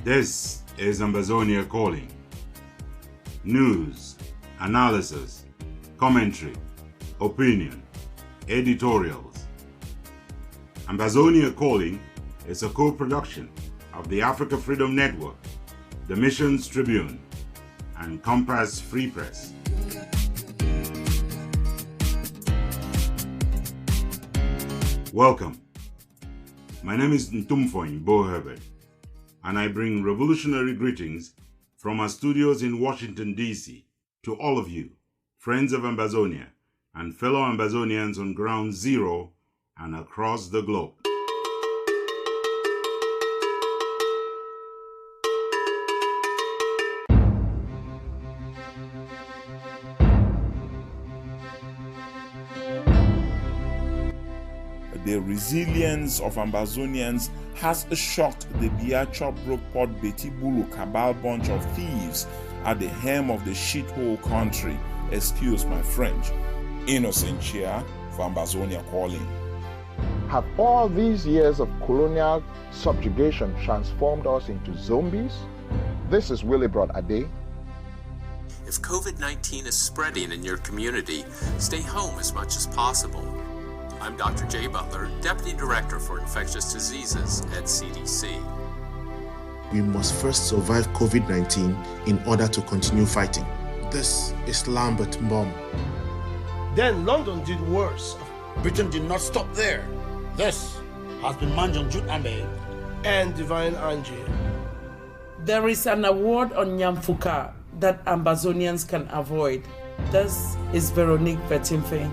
This is Ambazonia Calling. News, analysis, commentary, opinion, editorials. Ambazonia Calling is a co-production of the Africa Freedom Network, the Missions Tribune, and Compass Free Press. Welcome. My name is Ntumfoyn, Herbert, and I bring revolutionary greetings from our studios in Washington, D.C. to all of you, friends of Ambazonia and fellow Ambazonians on Ground Zero and across the globe. The resilience of Ambazonians has shocked the Biachop Rockport Beti Bulu cabal bunch of thieves at the helm of the shithole country. Excuse my French. Innocent cheer for Ambazonia Calling. Have all these years of colonial subjugation transformed us into zombies? This is Willibrod Ade. If COVID-19 is spreading in your community, stay home as much as possible. I'm Dr. Jay Butler, Deputy Director for Infectious Diseases at CDC. We must first survive COVID-19 in order to continue fighting. This is Lambert Mbom. Then London did worse. Britain did not stop there. This has been Manjun Jut Ambe And Divine Angie. There is an award on Nyamfuka that Ambazonians can avoid. This is Veronique Betimfe.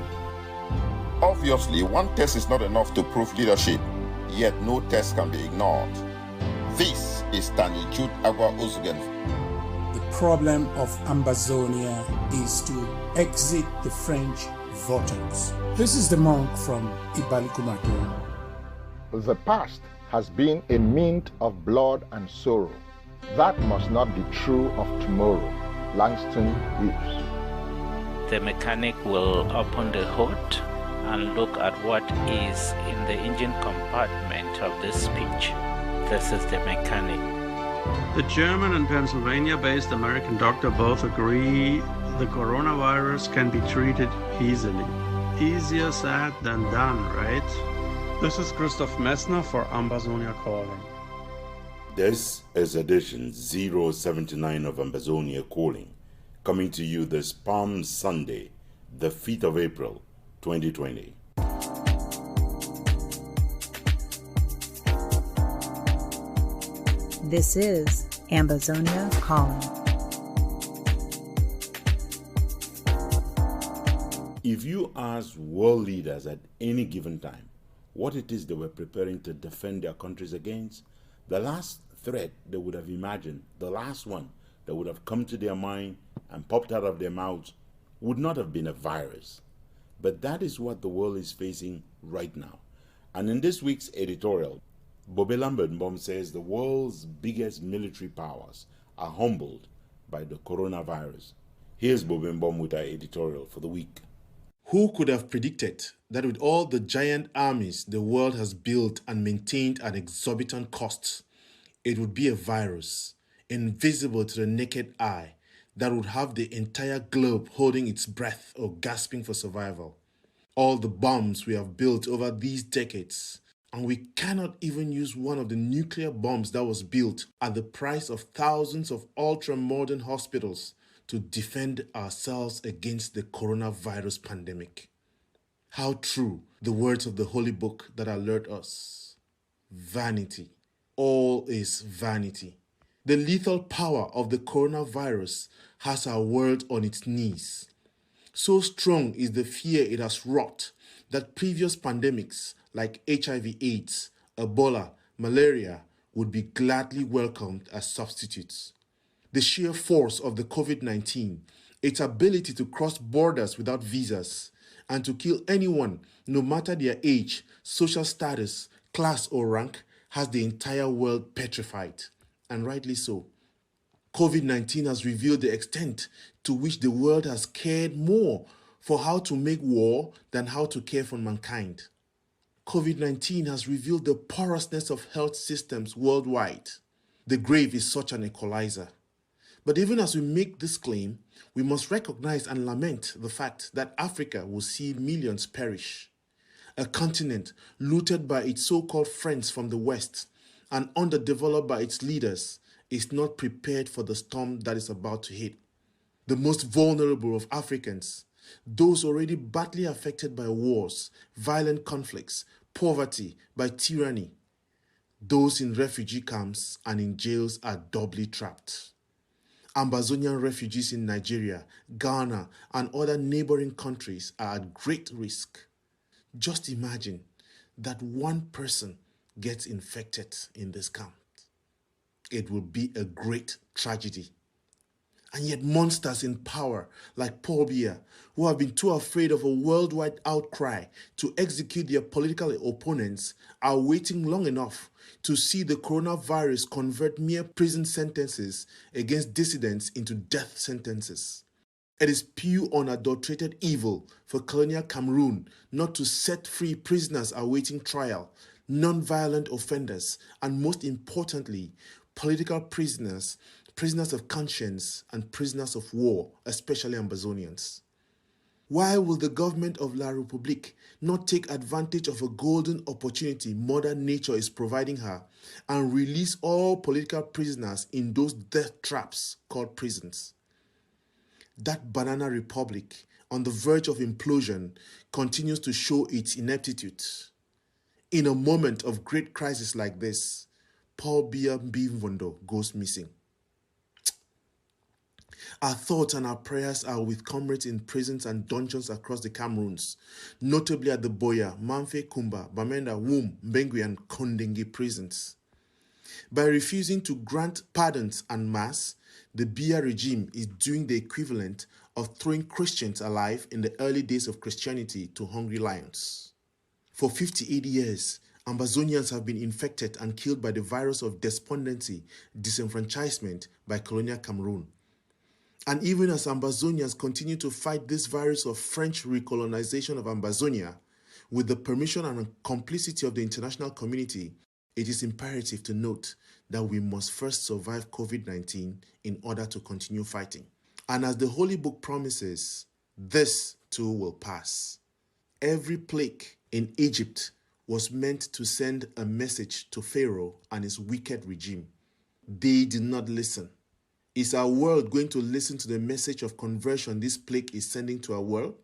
Obviously, one test is not enough to prove leadership, yet no test can be ignored. This is Tani Jude Agua Uzgen. The problem of Ambazonia is to exit the French vortex. This is the monk from Ibalikumato. The past has been a mint of blood and sorrow. That must not be true of tomorrow. Langston Hughes. The mechanic will open the hood and look at what is in the engine compartment of this speech. This is the mechanic. The German and Pennsylvania-based American doctor both agree the coronavirus can be treated easily. Easier said than done, right? This is Christoph Messner for Ambazonia Calling. This is edition 079 of Ambazonia Calling, coming to you this Palm Sunday, the 5th of April, 2020. This is Ambazonia Calling. If you ask world leaders at any given time what it is they were preparing to defend their countries against, the last threat they would have imagined, the last one that would have come to their mind and popped out of their mouths, would not have been a virus. But that is what the world is facing right now. And in this week's editorial, Bobe Lambert Mbom says the world's biggest military powers are humbled by the coronavirus. Here's Bobe Mbom with our editorial for the week. Who could have predicted that with all the giant armies the world has built and maintained at exorbitant costs, it would be a virus, invisible to the naked eye, that would have the entire globe holding its breath or gasping for survival. All the bombs we have built over these decades, and we cannot even use one of the nuclear bombs that was built at the price of thousands of ultra-modern hospitals to defend ourselves against the coronavirus pandemic. How true the words of the Holy Book that alert us. Vanity. All is vanity. The lethal power of the coronavirus has our world on its knees. So strong is the fear it has wrought that previous pandemics like HIV/AIDS, Ebola, malaria would be gladly welcomed as substitutes. The sheer force of the COVID-19, its ability to cross borders without visas and to kill anyone, no matter their age, social status, class or rank, has the entire world petrified. And rightly so. COVID-19 has revealed the extent to which the world has cared more for how to make war than how to care for mankind. COVID-19 has revealed the porousness of health systems worldwide. The grave is such an equalizer. But even as we make this claim, we must recognize and lament the fact that Africa will see millions perish. A continent looted by its so-called friends from the West and underdeveloped by its leaders is not prepared for the storm that is about to hit. The most vulnerable of Africans, those already badly affected by wars, violent conflicts, poverty, by tyranny, those in refugee camps and in jails are doubly trapped. Ambazonian refugees in Nigeria, Ghana, and other neighboring countries are at great risk. Just imagine that one person gets infected in this camp. It will be a great tragedy. And yet monsters in power like Paul Biya, who have been too afraid of a worldwide outcry to execute their political opponents, are waiting long enough to see the coronavirus convert mere prison sentences against dissidents into death sentences. It is pure unadulterated evil for colonial Cameroon not to set free prisoners awaiting trial, non-violent offenders, and most importantly, political prisoners, prisoners of conscience, and prisoners of war, especially Ambazonians. Why will the government of La République not take advantage of a golden opportunity Mother Nature is providing her and release all political prisoners in those death traps called prisons? That banana republic on the verge of implosion continues to show its ineptitude. In a moment of great crisis like this, Paul Biya Mbimvondo goes missing. Our thoughts and our prayers are with comrades in prisons and dungeons across the Cameroons, notably at the Boya, Manfe, Kumba, Bamenda, Wum, Mbengui, and Kondenge prisons. By refusing to grant pardons en masse, the Biya regime is doing the equivalent of throwing Christians alive in the early days of Christianity to hungry lions. For 58 years, Ambazonians have been infected and killed by the virus of despondency, disenfranchisement by colonial Cameroon. And even as Ambazonians continue to fight this virus of French recolonization of Ambazonia, with the permission and complicity of the international community, it is imperative to note that we must first survive COVID-19 in order to continue fighting. And as the Holy Book promises, this too will pass. Every plague in Egypt was meant to send a message to Pharaoh and his wicked regime. They did not listen. Is our world going to listen to the message of conversion this plague is sending to our world?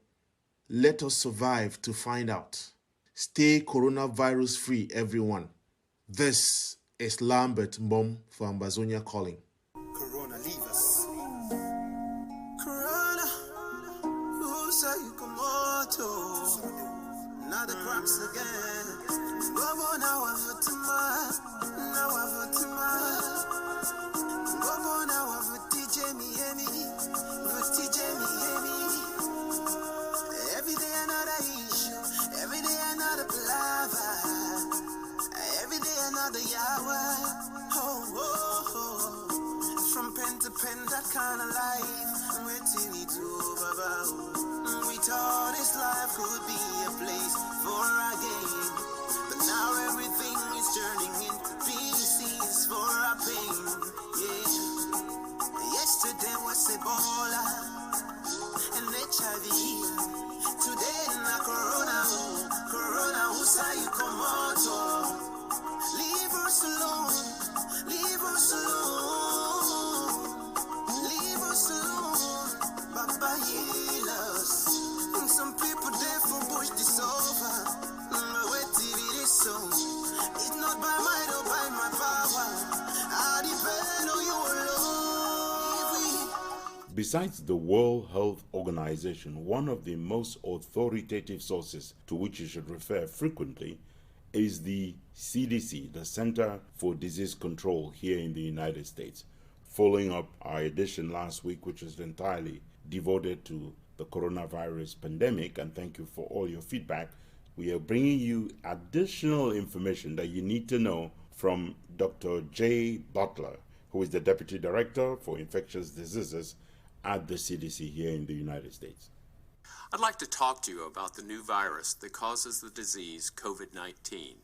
Let us survive to find out. Stay coronavirus free, everyone. This is Lambert Mbom for Ambazonia Calling. Corona, leave us. Corona, who say you come out? Now the crops again. Go now I've heard too much. Now I've heard too much. Go now I've heard TJ me. Every day another issue. Every day another palaver. Every day another Yahweh. From pen to pen, that kind of life. Where till we do, Baba. We thought this life could be a place for our gain, but now everything is turning into pieces for our pain. Yeah. Yesterday was Ebola and HIV. Today na Corona. Corona, who say you come out? Leave us alone. Leave us alone. Leave us alone. Baba, heal us. Some people there for push this over. Wait till it is so. It's not by might or by my power. I depend on you alone. Besides the World Health Organization, one of the most authoritative sources to which you should refer frequently is the CDC, the Center for Disease Control here in the United States. Following up our edition last week, which was entirely devoted to the coronavirus pandemic, and thank you for all your feedback, we are bringing you additional information that you need to know from Dr. J. Butler, who is the Deputy Director for Infectious Diseases at the CDC here in the United States. I'd like to talk to you about the new virus that causes the disease COVID-19.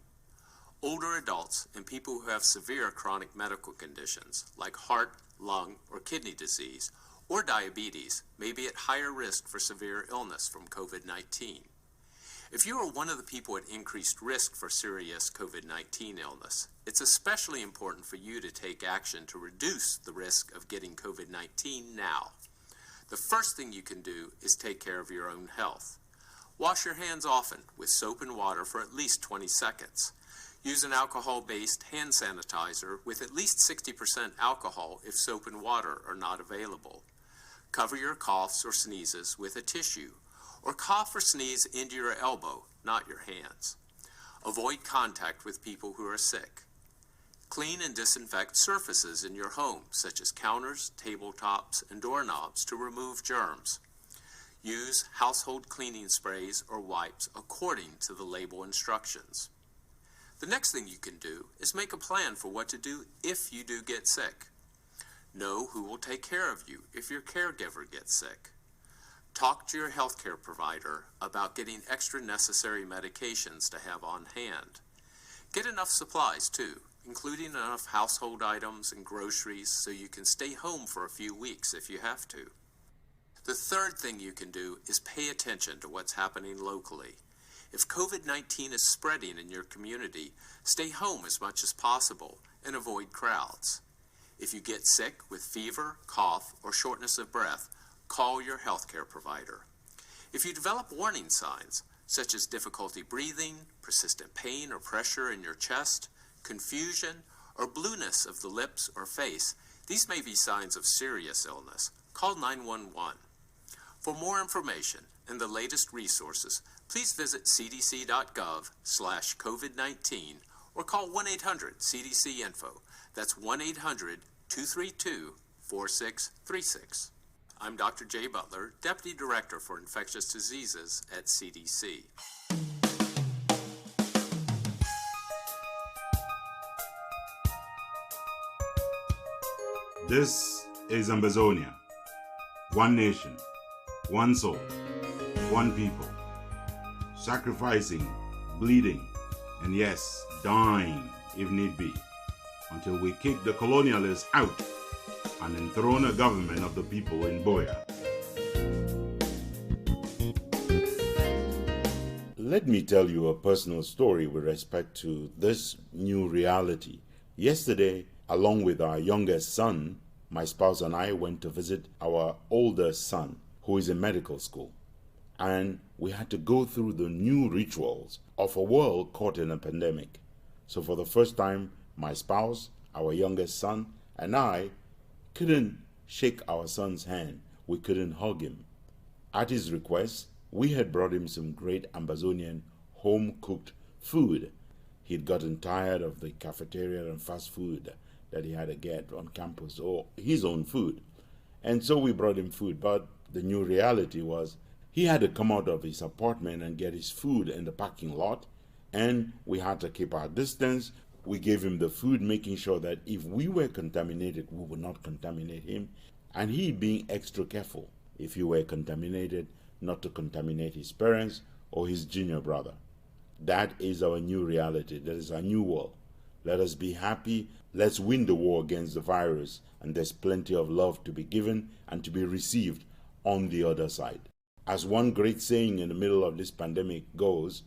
Older adults and people who have severe chronic medical conditions like heart, lung, or kidney disease or diabetes may be at higher risk for severe illness from COVID-19. If you are one of the people at increased risk for serious COVID-19 illness, it's especially important for you to take action to reduce the risk of getting COVID-19 now. The first thing you can do is take care of your own health. Wash your hands often with soap and water for at least 20 seconds. Use an alcohol-based hand sanitizer with at least 60% alcohol if soap and water are not available. Cover your coughs or sneezes with a tissue, or cough or sneeze into your elbow, not your hands. Avoid contact with people who are sick. Clean and disinfect surfaces in your home, such as counters, tabletops, and doorknobs to remove germs. Use household cleaning sprays or wipes according to the label instructions. The next thing you can do is make a plan for what to do if you do get sick. Know who will take care of you if your caregiver gets sick. Talk to your healthcare provider about getting extra necessary medications to have on hand. Get enough supplies too, including enough household items and groceries so you can stay home for a few weeks if you have to. The third thing you can do is pay attention to what's happening locally. If COVID-19 is spreading in your community, stay home as much as possible and avoid crowds. If you get sick with fever, cough, or shortness of breath, call your healthcare provider. If you develop warning signs, such as difficulty breathing, persistent pain or pressure in your chest, confusion, or blueness of the lips or face, these may be signs of serious illness. Call 911. For more information and the latest resources, please visit cdc.gov/COVID-19 or call 1-800-CDC-INFO. That's 1-800-232-4636. I'm Dr. Jay Butler, Deputy Director for Infectious Diseases at CDC. This is Ambazonia. One nation, one soul, one people. Sacrificing, bleeding, and yes, dying if need be, until we kick the colonialists out and enthrone a government of the people in BOYO. Let me tell you a personal story with respect to this new reality. Yesterday, along with our youngest son, my spouse and I went to visit our older son, who is in medical school. And we had to go through the new rituals of a world caught in a pandemic. So for the first time, my spouse, our youngest son, and I couldn't shake our son's hand. We couldn't hug him. At his request, we had brought him some great Ambazonian home-cooked food. He'd gotten tired of the cafeteria and fast food that he had to get on campus, or his own food. And so we brought him food, but the new reality was he had to come out of his apartment and get his food in the parking lot, and we had to keep our distance. We gave him the food, making sure that if we were contaminated, we would not contaminate him, and he being extra careful if he were contaminated, not to contaminate his parents or his junior brother. That is our new reality. That is our new world. Let us be happy. Let's win the war against the virus, and there's plenty of love to be given and to be received on the other side. As one great saying in the middle of this pandemic goes,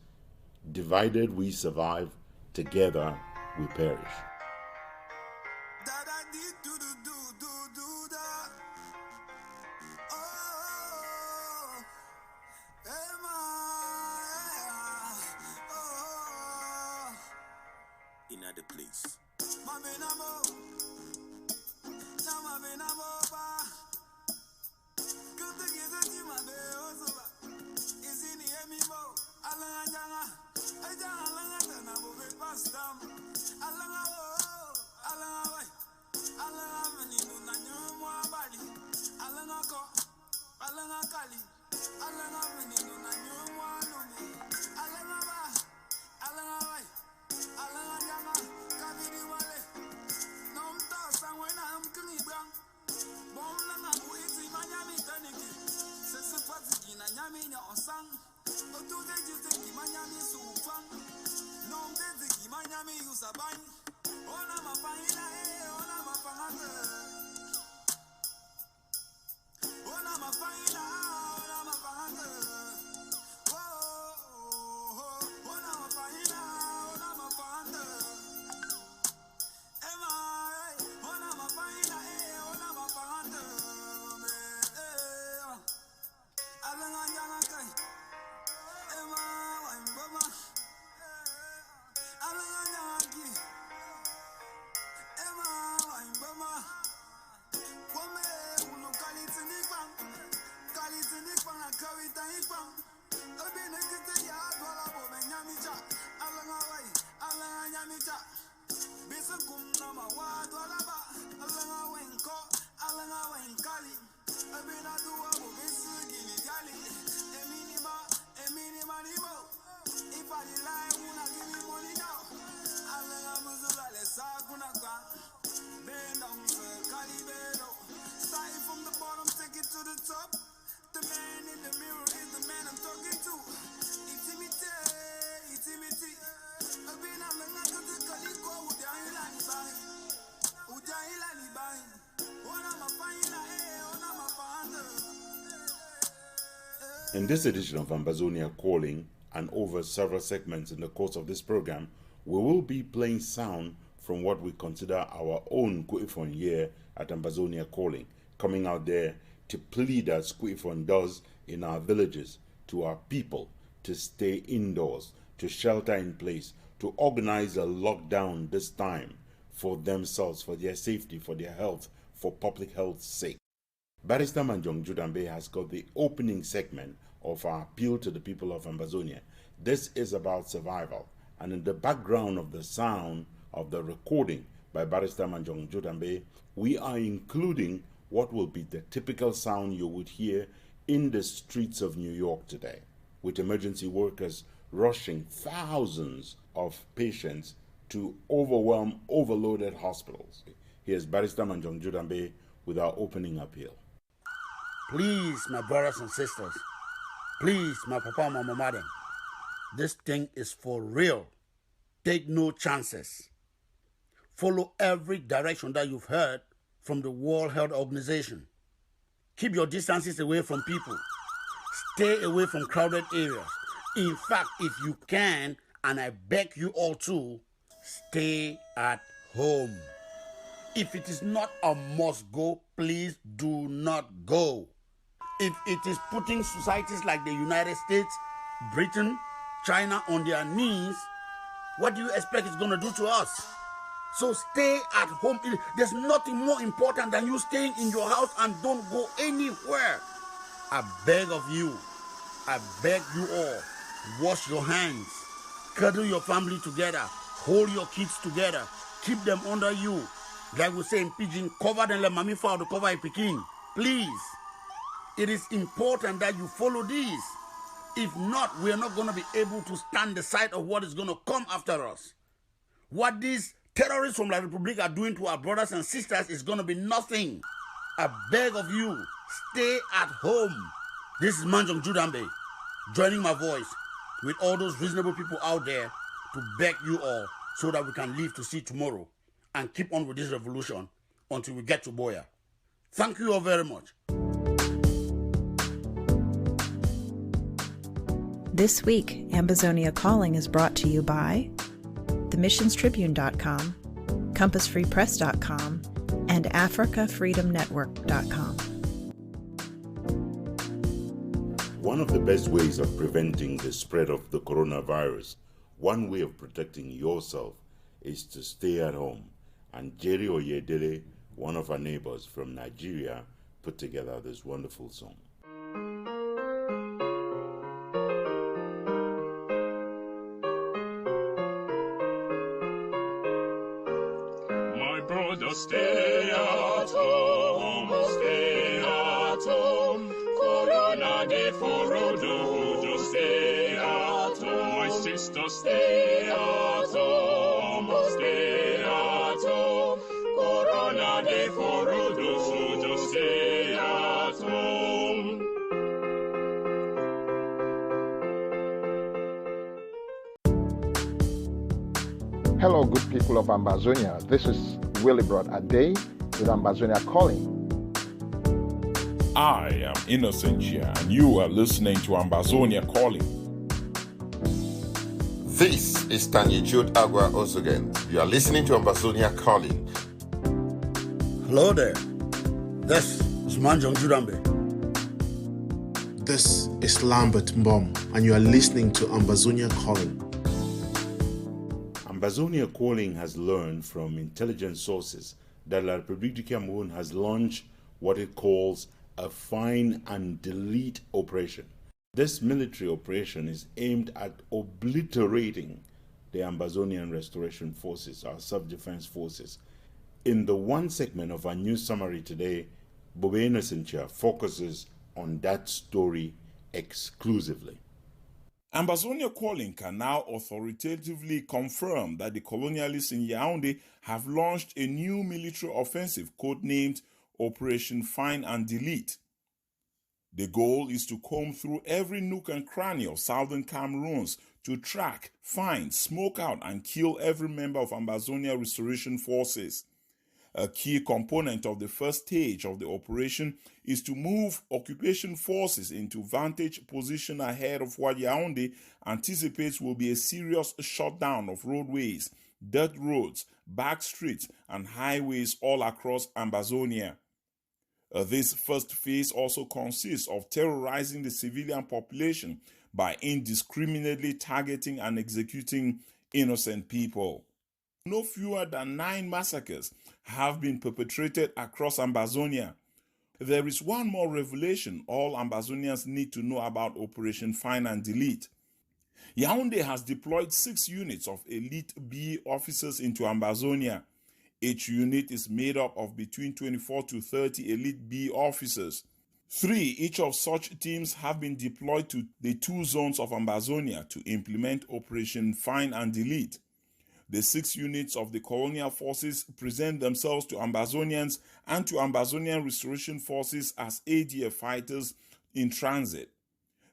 divided we survive, together we perish. In other place. In this edition of Ambazonia Calling, and over several segments in the course of this program, we will be playing sound from what we consider our own Ntumfoyn year at Ambazonia Calling, coming out there to plead as Ntumfoyn does in our villages to our people to stay indoors, to shelter in place, to organize a lockdown this time for themselves, for their safety, for their health, for public health's sake. Barrister Manjong Judambe has got the opening segment of our appeal to the people of Ambazonia. This is about survival, and in the background of the sound of the recording by Barrister Manjong Judambe, we are including what will be the typical sound you would hear in the streets of New York today, with emergency workers rushing thousands of patients to overloaded hospitals. Here's Barrister Manjong Judambe with our opening appeal. Please, my brothers and sisters, please, my papa and my mama, this thing is for real. Take no chances. Follow every direction that you've heard from the World Health Organization. Keep your distances away from people. Stay away from crowded areas. In fact, if you can, and I beg you all to, stay at home. If it is not a must go, please do not go. If it is putting societies like the United States, Britain, China on their knees, what do you expect it's going to do to us? So stay at home. There's nothing more important than you staying in your house and don't go anywhere. I beg of you, I beg you all, wash your hands, cuddle your family together, hold your kids together, keep them under you. Like we say in Pidgin, cover them like mommy found to cover a Pekin. Please. It is important that you follow these. If not, we are not going to be able to stand the sight of what is going to come after us. What these terrorists from La Republic are doing to our brothers and sisters is going to be nothing. I beg of you, stay at home. This is Manjong Judambe, joining my voice with all those reasonable people out there to beg you all so that we can live to see tomorrow and keep on with this revolution until we get to BOYO. Thank you all very much. This week, Ambazonia Calling is brought to you by themissionstribune.com, compassfreepress.com, and africafreedomnetwork.com. One of the best ways of preventing the spread of the coronavirus, one way of protecting yourself, is to stay at home. And Jerry Oyedele, one of our neighbors from Nigeria, put together this wonderful song. My brother, stay at home, stay at home. Corona de forodo, just stay at home. My sister, stay at home, stay at home. Corona de forodo, so just stay at home. Hello, good people of Ambazonia. This is Willibrod Ade with Ambazonia Calling. I am Innocentsia, and you are listening to Ambazonia Calling. This is Tanya Jude Agua Ozogen. You are listening to Ambazonia Calling. Hello there. This is Manjong Judambe. This is Lambert Mbom, and you are listening to Ambazonia Calling. Ambazonia Calling has learned from intelligence sources that La République du Cameroun has launched what it calls a find and delete operation. This military operation is aimed at obliterating the Ambazonian Restoration Forces, our self-defense forces. In the one segment of our news summary today, Bobe Innocentsia focuses on that story exclusively. Ambazonia Calling can now authoritatively confirm that the colonialists in Yaoundé have launched a new military offensive codenamed Operation Find and Delete. The goal is to comb through every nook and cranny of southern Cameroons to track, find, smoke out, and kill every member of Ambazonia Restoration Forces. A key component of the first stage of the operation is to move occupation forces into vantage position ahead of what Yaoundé anticipates will be a serious shutdown of roadways, dirt roads, back streets, and highways all across Ambazonia. This first phase also consists of terrorizing the civilian population by indiscriminately targeting and executing innocent people. No fewer than 9 massacres have been perpetrated across Ambazonia. There is one more revelation all Ambazonians need to know about Operation Find and Delete. Yaoundé has deployed 6 units of elite B officers into Ambazonia. Each unit is made up of between 24 to 30 elite B officers. 3 each of such teams have been deployed to the 2 zones of Ambazonia to implement Operation Find and Delete. The 6 units of the colonial forces present themselves to Ambazonians and to Ambazonian Restoration Forces as ADF fighters in transit.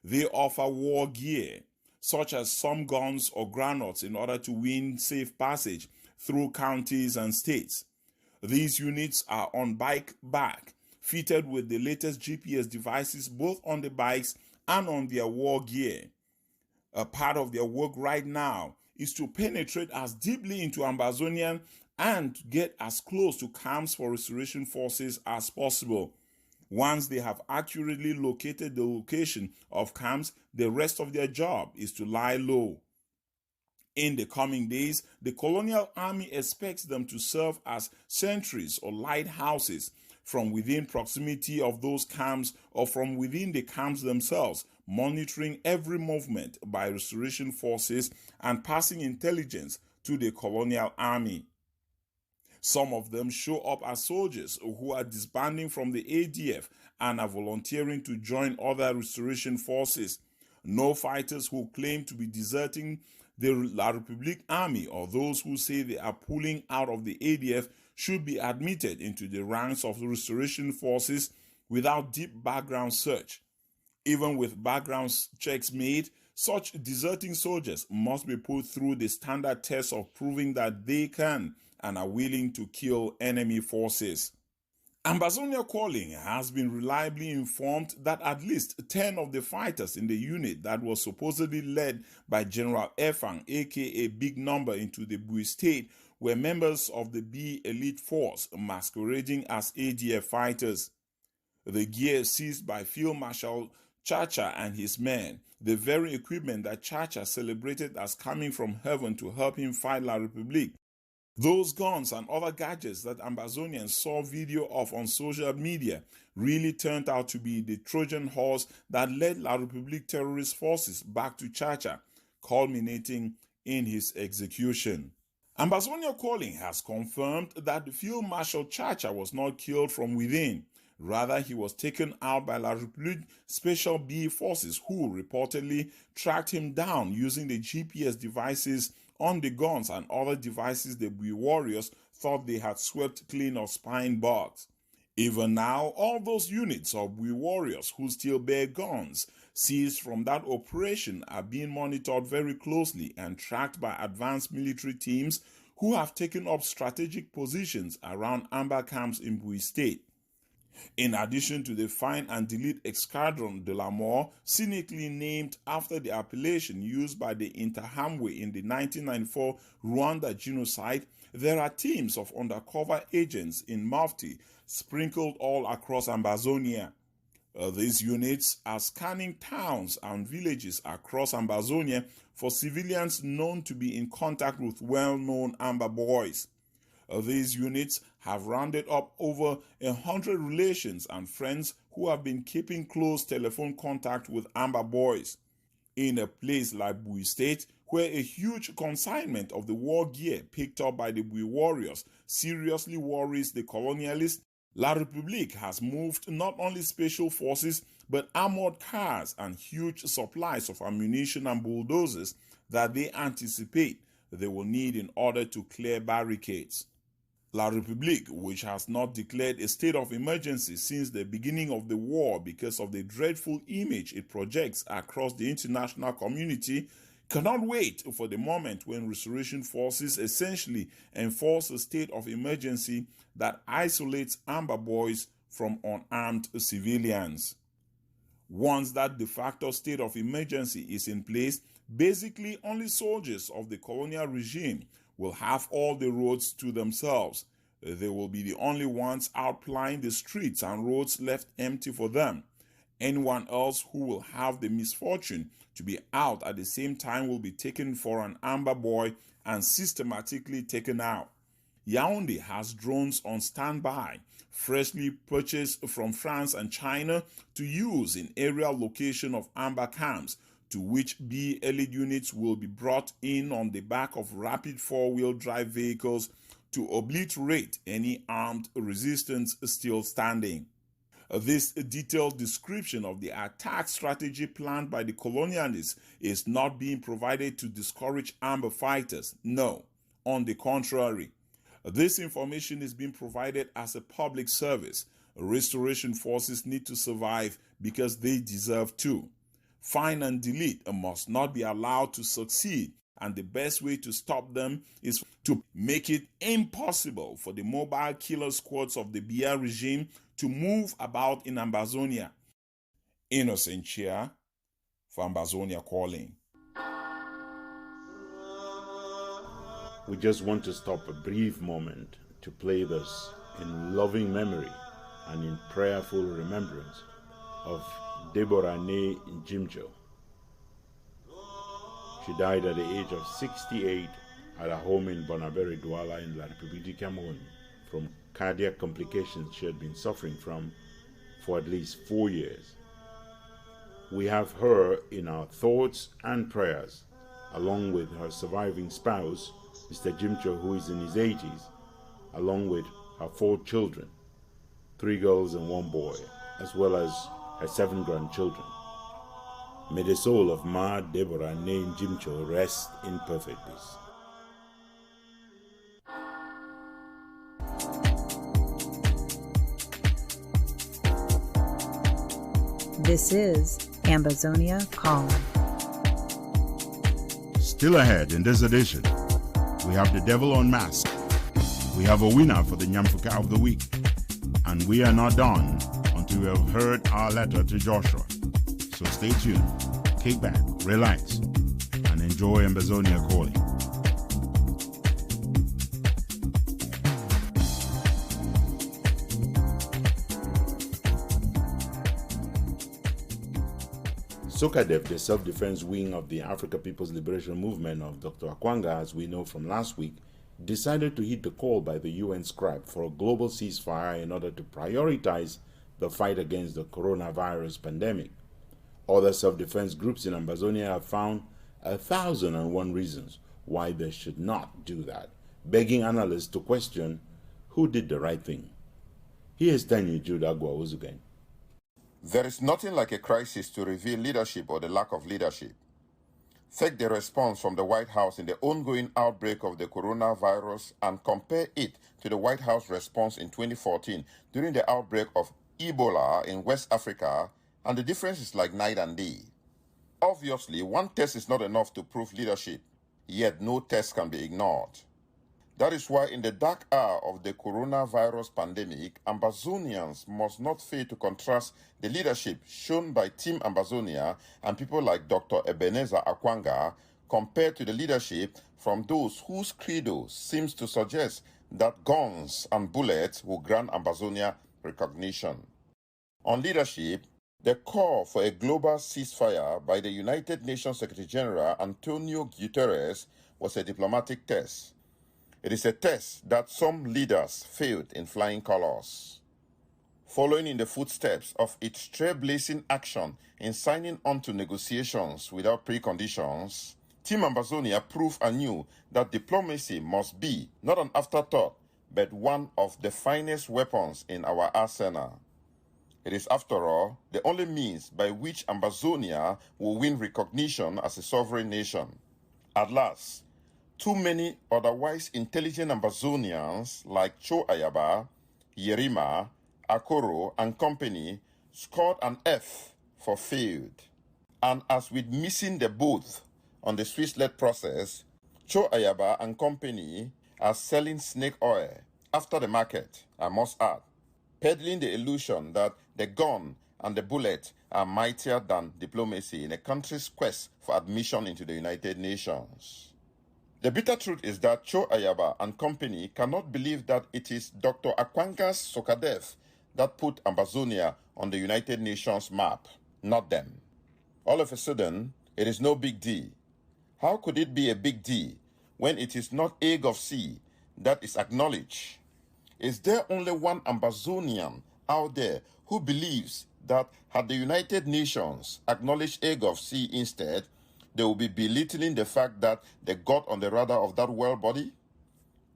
They offer war gear, such as some guns or granates, in order to win safe passage through counties and states. These units are on bike back, fitted with the latest GPS devices both on the bikes and on their war gear. A part of their work right now is to penetrate as deeply into Ambazonian and get as close to camps for restoration forces as possible. Once they have accurately located the location of camps, the rest of their job is to lie low. In the coming days, the colonial army expects them to serve as sentries or lighthouses from within proximity of those camps or from within the camps themselves, monitoring every movement by restoration forces and passing intelligence to the colonial army. Some of them show up as soldiers who are disbanding from the ADF and are volunteering to join other restoration forces. No fighters who claim to be deserting the La République army or those who say they are pulling out of the ADF should be admitted into the ranks of the restoration forces without deep background search. Even with background checks made, such deserting soldiers must be put through the standard test of proving that they can and are willing to kill enemy forces. Ambazonia Calling has been reliably informed that at least 10 of the fighters in the unit that was supposedly led by General Efang, aka Big Number, into the Bui state were members of the B elite force masquerading as ADF fighters. The gear seized by Field Marshal Chacha and his men, the very equipment that Chacha celebrated as coming from heaven to help him fight La République. Those guns and other gadgets that Ambazonians saw video of on social media really turned out to be the Trojan horse that led La République terrorist forces back to Chacha, culminating in his execution. Ambazonia Calling has confirmed that the Field Marshal Chacha was not killed from within. Rather, he was taken out by La République Special B forces who reportedly tracked him down using the GPS devices on the guns and other devices the Bui warriors thought they had swept clean of spine bugs. Even now, all those units of Bui warriors who still bear guns seized from that operation are being monitored very closely and tracked by advanced military teams who have taken up strategic positions around amber camps in BOYO State. In addition to the Find and Delete Escadron de la Mort, cynically named after the appellation used by the Interahamwe in the 1994 Rwanda genocide, there are teams of undercover agents in Mufti sprinkled all across Ambazonia. These units are scanning towns and villages across Ambazonia for civilians known to be in contact with well-known Amber boys. These units have rounded up over 100 relations and friends who have been keeping close telephone contact with Amber boys. In a place like BOYO State, where a huge consignment of the war gear picked up by the BOYO warriors seriously worries the colonialists, La République has moved not only special forces but armored cars and huge supplies of ammunition and bulldozers that they anticipate they will need in order to clear barricades. La République, which has not declared a state of emergency since the beginning of the war because of the dreadful image it projects across the international community, cannot wait for the moment when restoration forces essentially enforce a state of emergency that isolates Amber boys from unarmed civilians. Once that de facto state of emergency is in place, basically only soldiers of the colonial regime will have all the roads to themselves. They will be the only ones outplying the streets and roads left empty for them. Anyone else who will have the misfortune to be out at the same time will be taken for an Amber boy and systematically taken out. Yaoundé has drones on standby, freshly purchased from France and China to use in aerial location of Amber camps, to which elite units will be brought in on the back of rapid four-wheel drive vehicles to obliterate any armed resistance still standing. This detailed description of the attack strategy planned by the colonialists is not being provided to discourage Amber fighters. No, on the contrary. This information is being provided as a public service. Restoration forces need to survive because they deserve to. Find and delete must not be allowed to succeed, and the best way to stop them is to make it impossible for the mobile killer squads of the Biya regime to move about in Ambazonia. Innocent Chia for Ambazonia Calling. We just want to stop a brief moment to play this in loving memory and in prayerful remembrance of Deborah Ne Njimjo. She died at the age of 68 at her home in Bonaberi Douala in La République Cameroon from cardiac complications she had been suffering from for at least 4 years. We have her in our thoughts and prayers, along with her surviving spouse, Mr. Jimcho, who is in his 80s, along with her 4 children, 3 girls and 1 boy, as well as her 7 grandchildren. May the soul of Ma Deborah Ne Njimcho rest in perfect peace. This is Ambazonia Calling. Still ahead in this edition, we have the devil unmasked. We have a winner for the Nyamfuka of the week. And we are not done until we have heard our letter to Joshua. So stay tuned, kick back, relax, and enjoy Ambazonia Calling. SOCADEF, the self-defense wing of the Africa People's Liberation Movement of Dr. Akwanga, as we know from last week, decided to heed the call by the UN scribe for a global ceasefire in order to prioritize the fight against the coronavirus pandemic. Other self-defense groups in Ambazonia have found 1,001 reasons why they should not do that, begging analysts to question who did the right thing. Here's Tanyi Jude Agwa Uzugen. There is nothing like a crisis to reveal leadership or the lack of leadership. Take the response from the White House in the ongoing outbreak of the coronavirus and compare it to the White House response in 2014 during the outbreak of Ebola in West Africa, and the difference is like night and day. Obviously, one test is not enough to prove leadership, yet no test can be ignored. That is why in the dark hour of the coronavirus pandemic, Ambazonians must not fail to contrast the leadership shown by Team Ambazonia and people like Dr. Ebenezer Akwanga compared to the leadership from those whose credo seems to suggest that guns and bullets will grant Ambazonia recognition. On leadership, the call for a global ceasefire by the United Nations Secretary-General Antonio Guterres was a diplomatic test. It is a test that some leaders failed in flying colors. Following in the footsteps of its trailblazing action in signing on to negotiations without preconditions, Team Ambazonia proved anew that diplomacy must be not an afterthought, but one of the finest weapons in our arsenal. It is, after all, the only means by which Ambazonia will win recognition as a sovereign nation. At last, too many otherwise intelligent Ambazonians like Cho Ayaba, Yerima, Akoro, and company scored an F for failed. And as with missing the boat on the Swiss-led process, Cho Ayaba and company are selling snake oil after the market, I must add, peddling the illusion that the gun and the bullet are mightier than diplomacy in a country's quest for admission into the United Nations. The bitter truth is that Cho Ayaba and company cannot believe that it is Dr. Akwanga's Sokadev that put Ambazonia on the United Nations map, not them. All of a sudden, it is no big deal. How could it be a big deal when it is not egg of sea that is acknowledged? Is there only one Ambazonian out there who believes that had the United Nations acknowledged egg of sea instead, they will be belittling the fact that they got on the radar of that world body?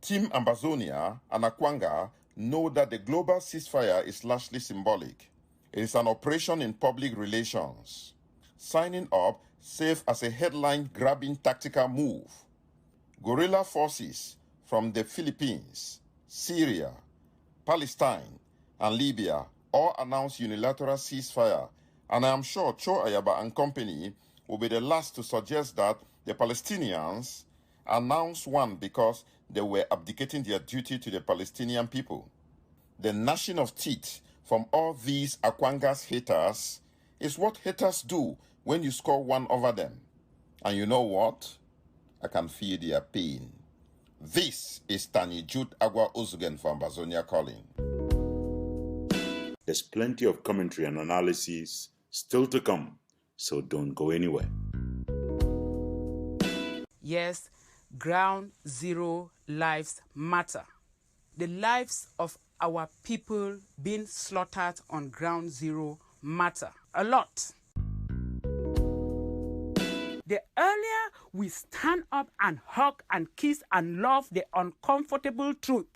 Team Ambazonia and Akwanga know that the global ceasefire is largely symbolic. It is an operation in public relations. Signing up serves as a headline-grabbing tactical move. Guerrilla forces from the Philippines, Syria, Palestine, and Libya all announced unilateral ceasefire, and I am sure Cho Ayaba and company will be the last to suggest that the Palestinians announced one because they were abdicating their duty to the Palestinian people. The gnashing of teeth from all these Akwanga's haters is what haters do when you score one over them. And you know what? I can feel their pain. This is Tani Jude Agua Ozugen for Ambazonia Calling. There's plenty of commentary and analysis still to come, so don't go anywhere. Yes, ground zero lives matter. The lives of our people being slaughtered on ground zero matter a lot. The earlier we stand up and hug and kiss and love the uncomfortable truth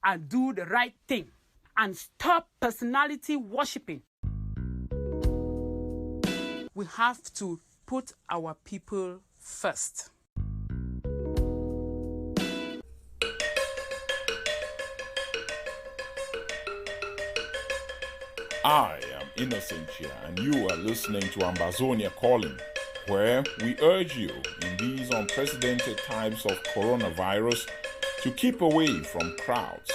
and do the right thing and stop personality worshipping, we have to put our people first. I am Innocentia, and you are listening to Ambazonia Calling, where we urge you in these unprecedented times of coronavirus to keep away from crowds,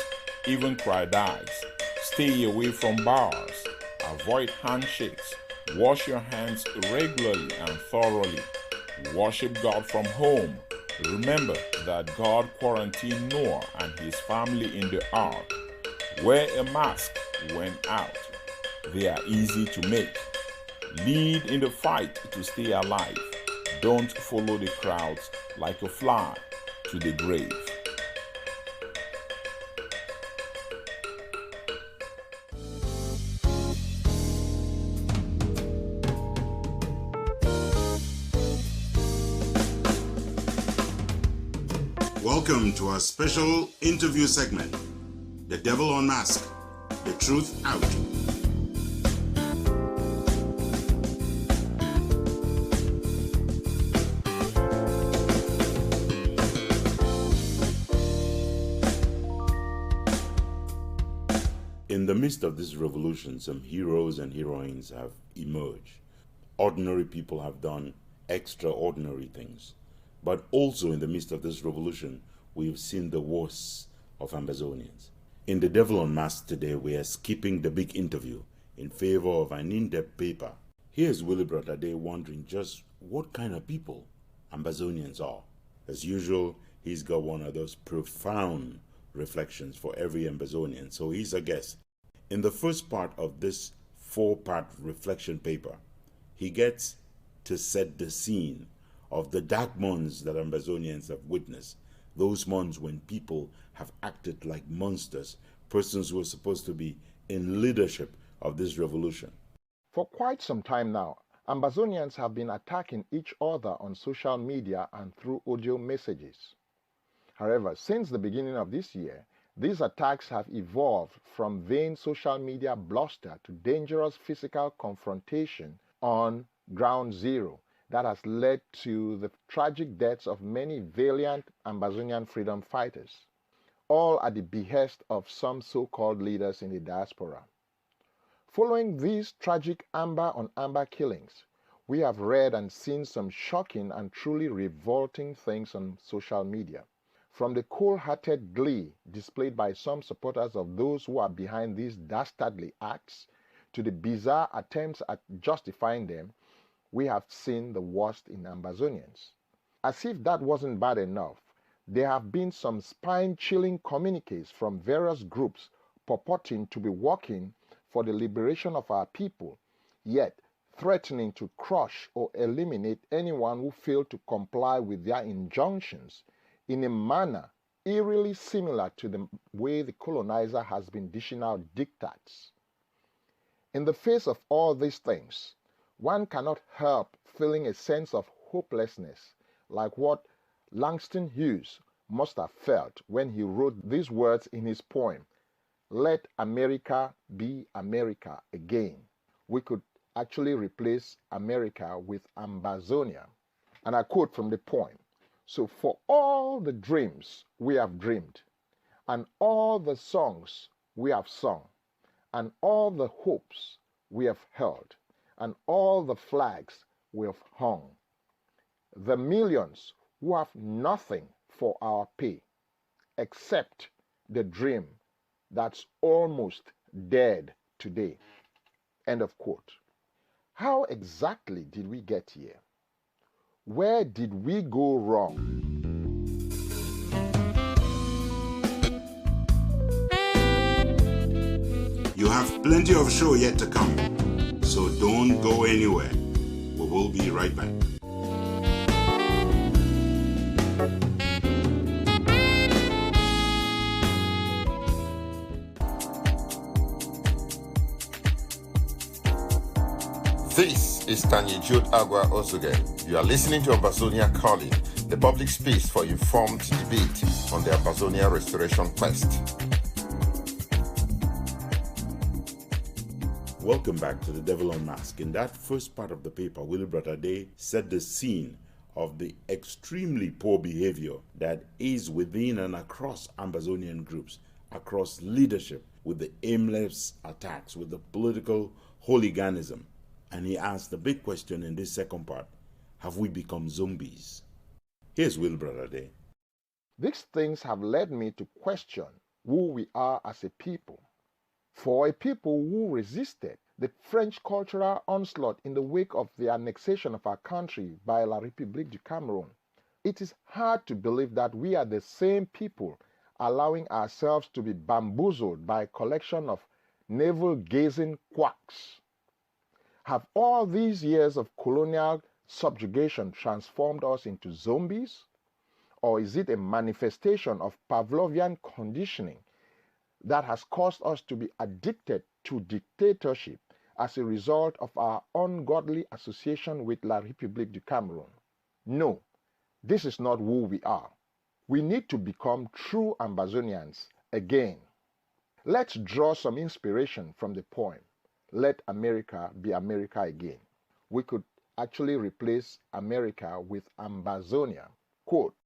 even crowd eyes, stay away from bars, avoid handshakes, wash your hands regularly and thoroughly, worship God from home. Remember that God quarantined Noah and his family in the ark. Wear a mask when out. They are easy to make. Lead in the fight to stay alive. Don't follow the crowds like a fly to the grave. Welcome to our special interview segment, The Devil Unmasked, The Truth Out. In the midst of this revolution, some heroes and heroines have emerged. Ordinary people have done extraordinary things. But also in the midst of this revolution, we've seen the worst of Ambazonians. In The Devil Unmasked today, we are skipping the big interview in favor of an in-depth paper. Here's Willie Brother wondering just what kind of people Ambazonians are. As usual, he's got one of those profound reflections for every Ambazonian, so he's a guest. In the first part of this 4-part reflection paper, he gets to set the scene of the dark months that Ambazonians have witnessed, those months when people have acted like monsters, persons who are supposed to be in leadership of this revolution. For quite some time now, Ambazonians have been attacking each other on social media and through audio messages. However, since the beginning of this year, these attacks have evolved from vain social media bluster to dangerous physical confrontation on ground zero that has led to the tragic deaths of many valiant Ambazonian freedom fighters, all at the behest of some so-called leaders in the diaspora. Following these tragic amber-on-amber killings, we have read and seen some shocking and truly revolting things on social media. From the cold-hearted glee displayed by some supporters of those who are behind these dastardly acts, to the bizarre attempts at justifying them, we have seen the worst in Ambazonians. As if that wasn't bad enough, there have been some spine-chilling communiques from various groups purporting to be working for the liberation of our people, yet threatening to crush or eliminate anyone who failed to comply with their injunctions in a manner eerily similar to the way the colonizer has been dishing out diktats. In the face of all these things, one cannot help feeling a sense of hopelessness, like what Langston Hughes must have felt when he wrote these words in his poem, "Let America be America again." We could actually replace America with Ambazonia. And I quote from the poem, "So for all the dreams we have dreamed, and all the songs we have sung, and all the hopes we have held, and all the flags we have hung, the millions who have nothing for our pay, except the dream that's almost dead today." End of quote. How exactly did we get here? Where did we go wrong? You have plenty of show yet to come, so don't go anywhere. We will be right back. This is Tanya Jude Agua Ozuge. You are listening to Ambazonia Calling, the public space for informed debate on the Ambazonia restoration quest. Welcome back to The Devil Unmasked. In that first part of the paper, Willie Brother set the scene of the extremely poor behavior that is within and across Ambazonian groups, across leadership, with the aimless attacks, with the political hooliganism. And he asked the big question in this second part: have we become zombies? Here's Will Brother Day. These things have led me to question who we are as a people. For a people who resisted the French cultural onslaught in the wake of the annexation of our country by La République du Cameroon, it is hard to believe that we are the same people allowing ourselves to be bamboozled by a collection of navel-gazing quacks. Have all these years of colonial subjugation transformed us into zombies? Or is it a manifestation of Pavlovian conditioning that has caused us to be addicted to dictatorship as a result of our ungodly association with La République du Cameroon? No, this is not who we are. We need to become true Ambazonians again. Let's draw some inspiration from the poem, "Let America be America again." We could actually replace America with Ambazonia. Quote,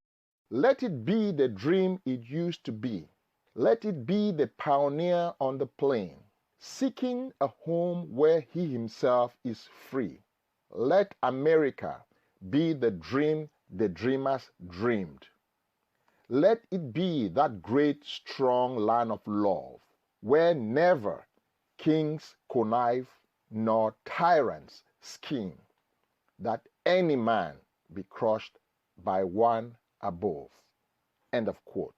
"Let it be the dream it used to be. Let it be the pioneer on the plain, seeking a home where he himself is free. Let America be the dream the dreamers dreamed. Let it be that great strong land of love, where never kings connive nor tyrants scheme, that any man be crushed by one above. End of quote.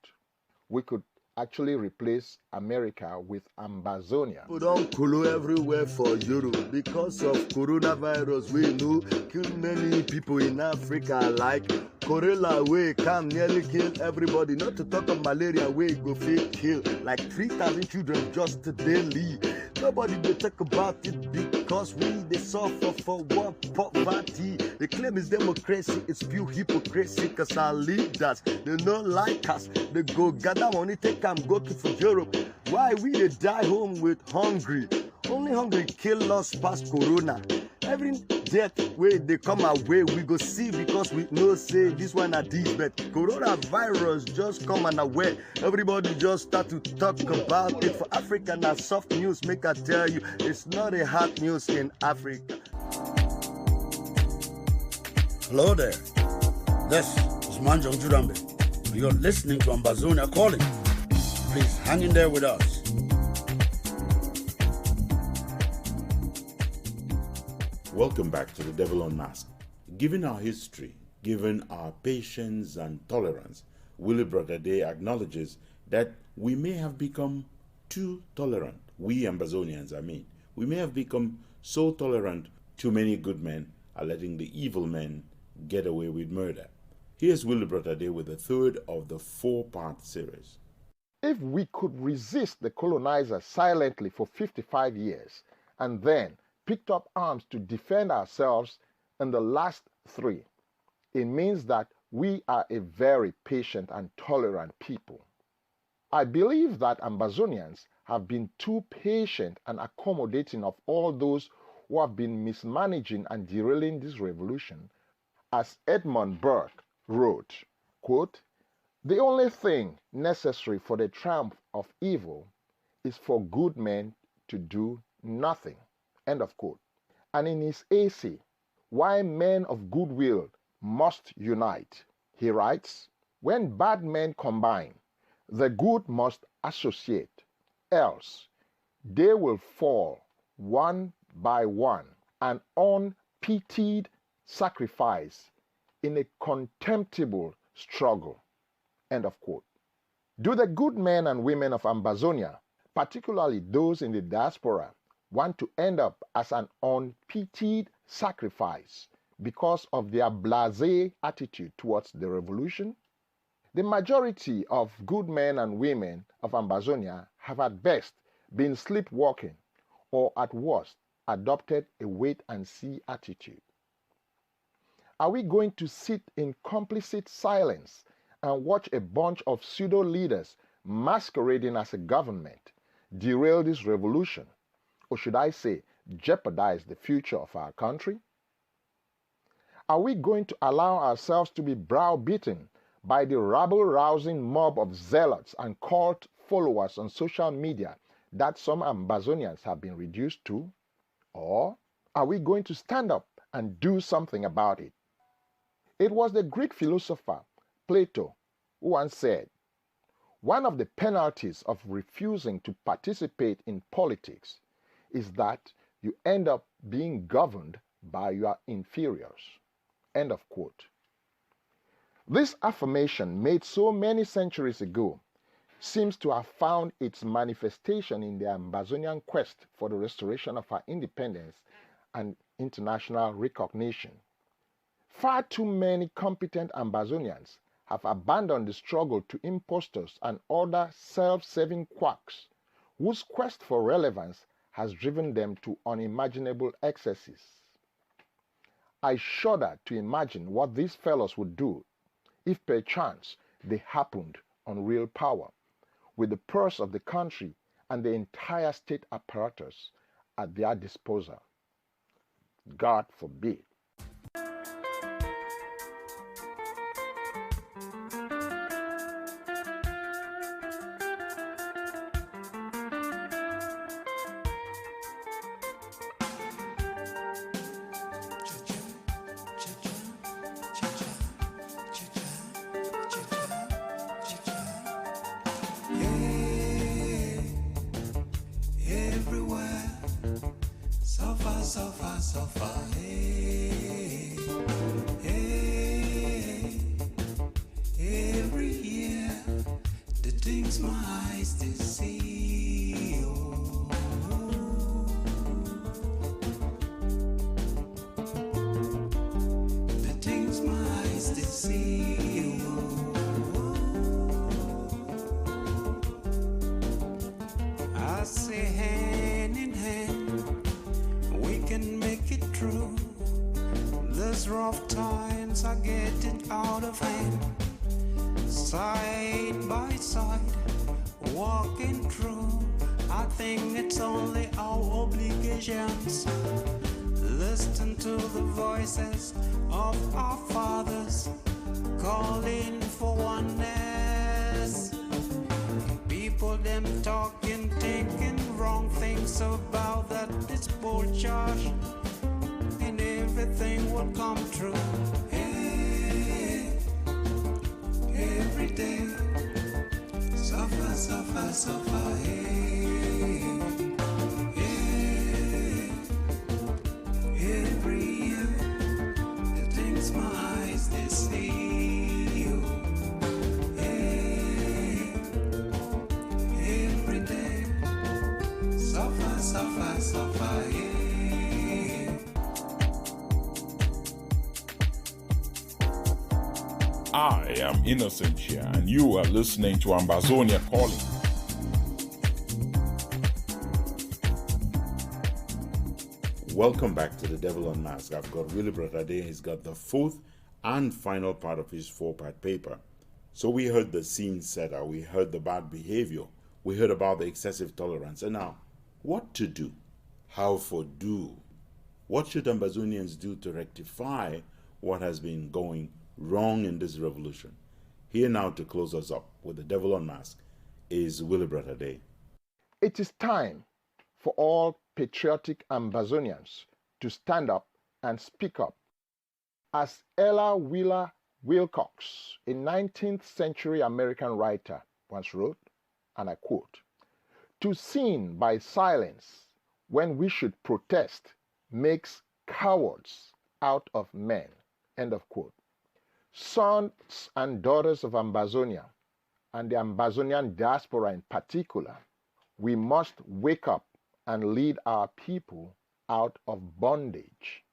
We could actually replace America with Ambazonia. People don't kolo everywhere for Europe because of coronavirus. We know kill many people in Africa, like Corella way can nearly kill everybody. Not to talk of malaria way go fake kill like 3,000 children just daily. Nobody will talk about it because they suffer for what poverty. The claim is democracy, it's pure hypocrisy, cause our leaders, they don't like us. They go gather money, take them, go to for Europe. Why we they die home with hungry? Only hungry kill us past corona. Every death way they come our way, we go see because we know say this one are this, but coronavirus just come unaware. Everybody just start to talk about it. For Africa now soft news, make I tell you, it's not a hot news in Africa. Hello there. This is Manjong Jurambe. You're listening to Ambazonia Calling. Please hang in there with us. Welcome back to The Devil Unmasked. Given our history, given our patience and tolerance, Willie Brother Day acknowledges that we may have become too tolerant. We Ambazonians, I mean. We may have become so tolerant, too many good men are letting the evil men get away with murder. Here's Willie Brother Day with the third of the 4-part series. If we could resist the colonizers silently for 55 years and then picked up arms to defend ourselves in the last 3, it means that we are a very patient and tolerant people. I believe that Ambazonians have been too patient and accommodating of all those who have been mismanaging and derailing this revolution. As Edmund Burke wrote, quote, "The only thing necessary for the triumph of evil is for good men to do nothing." End of quote. And in his essay, Why Men of Goodwill Must Unite, he writes, "When bad men combine, the good must associate, else they will fall one by one, an unpitied sacrifice in a contemptible struggle." End of quote. Do the good men and women of Ambazonia, particularly those in the diaspora, want to end up as an unpitied sacrifice because of their blasé attitude towards the revolution? The majority of good men and women of Ambazonia have at best been sleepwalking or at worst adopted a wait-and-see attitude. Are we going to sit in complicit silence and watch a bunch of pseudo-leaders masquerading as a government derail this revolution? Or should I say, jeopardize the future of our country? Are we going to allow ourselves to be browbeaten by the rabble-rousing mob of zealots and cult followers on social media that some Ambazonians have been reduced to? Or are we going to stand up and do something about it? It was the Greek philosopher Plato who once said, "One of the penalties of refusing to participate in politics is that you end up being governed by your inferiors." End of quote. This affirmation, made so many centuries ago, seems to have found its manifestation in the Ambazonian quest for the restoration of our independence and international recognition. Far too many competent Ambazonians have abandoned the struggle to impostors and other self-serving quacks whose quest for relevance has driven them to unimaginable excesses. I shudder to imagine what these fellows would do if perchance they happened on real power, with the purse of the country and the entire state apparatus at their disposal. God forbid. side by side, walking through. I think it's only our obligations. Listen to the voices of our fathers calling for oneness. People them talking, thinking wrong things about that this bull charge, and everything will come true. Hey, every day, suffer, suffer, suffer. Hey, hey, every year, the things my eyes they see you. Hey, every day, suffer, suffer, suffer. Hey. I am Innocent here, and you are listening to Ambazonia Calling. Welcome back to The Devil Unmasked. I've got Herbert today. He's got the fourth and final part of his four-part paper. So we heard the scene setter, we heard the bad behavior, we heard about the excessive tolerance. And now, what to do? How for do? What should Ambazonians do to rectify what has been going wrong in this revolution? Here now to close us up with The Devil Unmasked is Herbert today. It is time for all patriotic Ambazonians to stand up and speak up. As Ella Wheeler Wilcox, a 19th century American writer, once wrote, and I quote, "To sin by silence when we should protest makes cowards out of men." End of quote. Sons and daughters of Ambazonia, and the Ambazonian diaspora in particular, we must wake up and lead our people out of bondage.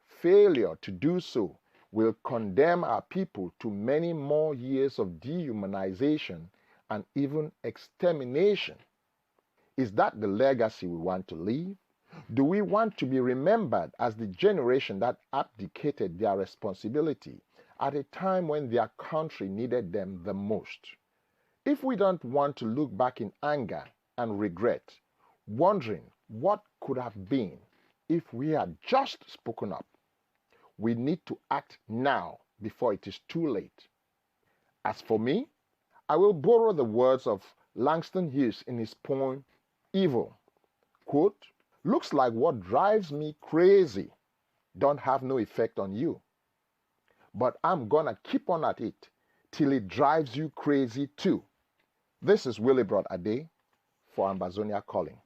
Failure to do so will condemn our people to many more years of dehumanization and even extermination. Is that the legacy we want to leave? Do we want to be remembered as the generation that abdicated their responsibility at a time when their country needed them the most? If we don't want to look back in anger and regret, wondering what could have been if we had just spoken up, we need to act now before it is too late. As for me, I will borrow the words of Langston Hughes in his poem, Evil. Quote, "Looks like what drives me crazy don't have no effect on you. But I'm gonna keep on at it till it drives you crazy too." This is Herbert Ade for Ambazonia Calling.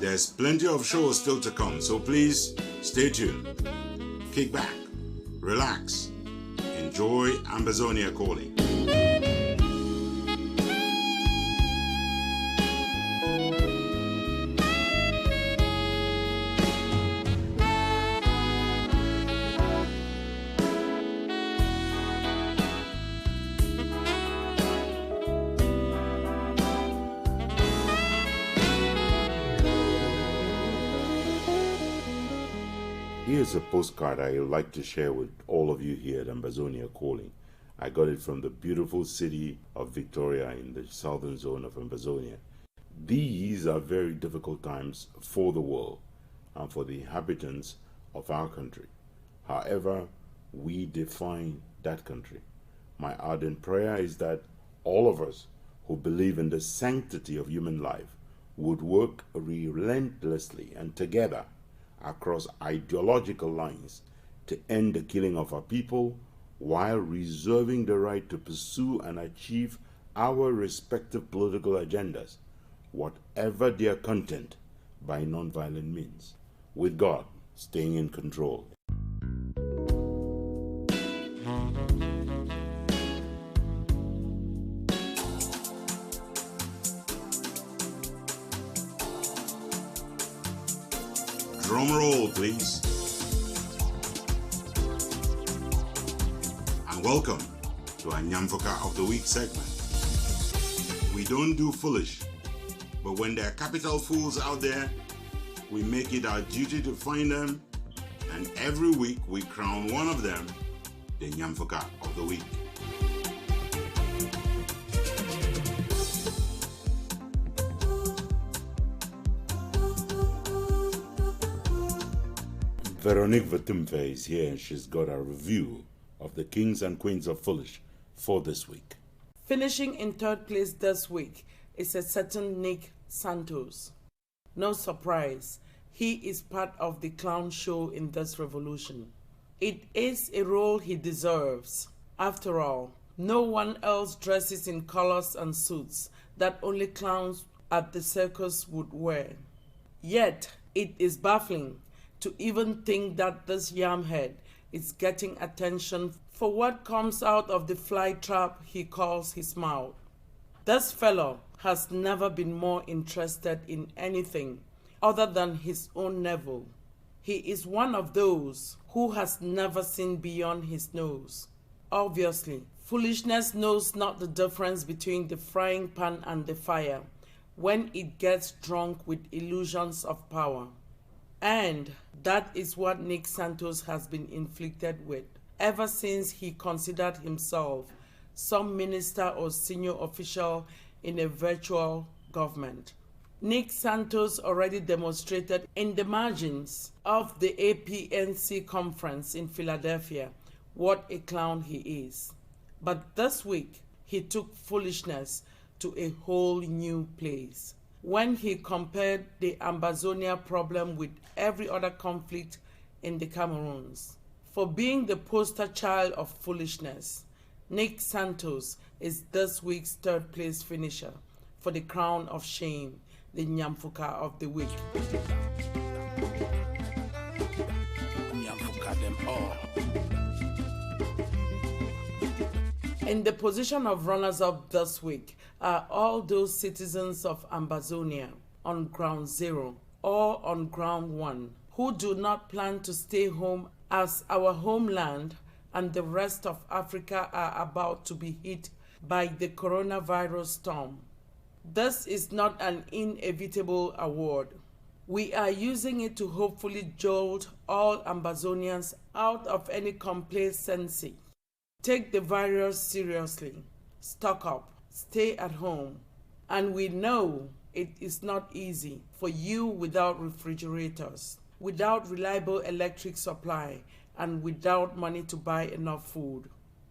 There's plenty of shows still to come, so please stay tuned. Kick back, relax, enjoy Ambazonia Calling. Here's a postcard I would like to share with all of you here at Ambazonia Calling. I got it from the beautiful city of Victoria in the southern zone of Ambazonia. These are very difficult times for the world and for the inhabitants of our country. However, we define that country. My ardent prayer is that all of us who believe in the sanctity of human life would work relentlessly and together across ideological lines to end the killing of our people while reserving the right to pursue and achieve our respective political agendas, whatever their content, by non-violent means, with God staying in control. Drum roll, please. And welcome to our Nyamfoka of the Week segment. We don't do foolish, but when there are capital fools out there, we make it our duty to find them, and every week we crown one of them the Nyamfuka of the Week. Veronique Vatumfe is here, and she's got a review of the Kings and Queens of Foolish for this week. Finishing in third place this week is a certain Nick Santos. No surprise, he is part of the clown show in this revolution. It is a role he deserves. After all, no one else dresses in colors and suits that only clowns at the circus would wear. Yet, it is baffling to even think that this yamhead is getting attention for what comes out of the fly trap he calls his mouth. This fellow has never been more interested in anything other than his own navel. He is one of those who has never seen beyond his nose. Obviously, foolishness knows not the difference between the frying pan and the fire when it gets drunk with illusions of power. And that is what Nick Santos has been inflicted with ever since he considered himself some minister or senior official in a virtual government. Nick Santos already demonstrated in the margins of the APNC conference in Philadelphia what a clown he is. But this week, he took foolishness to a whole new place when he compared the Ambazonia problem with every other conflict in the Cameroons. For being the poster child of foolishness, Nick Santos is this week's third place finisher for the crown of shame, the Nyamfuka of the Week. Nyamfuka them all. In the position of runners-up this week are all those citizens of Ambazonia on ground zero or on ground one who do not plan to stay home as our homeland and the rest of Africa are about to be hit by the coronavirus storm. This is not an inevitable award. We are using it to hopefully jolt all Ambazonians out of any complacency. Take the virus seriously. Stock up. Stay at home. And we know it is not easy for you without refrigerators, without reliable electric supply, and without money to buy enough food.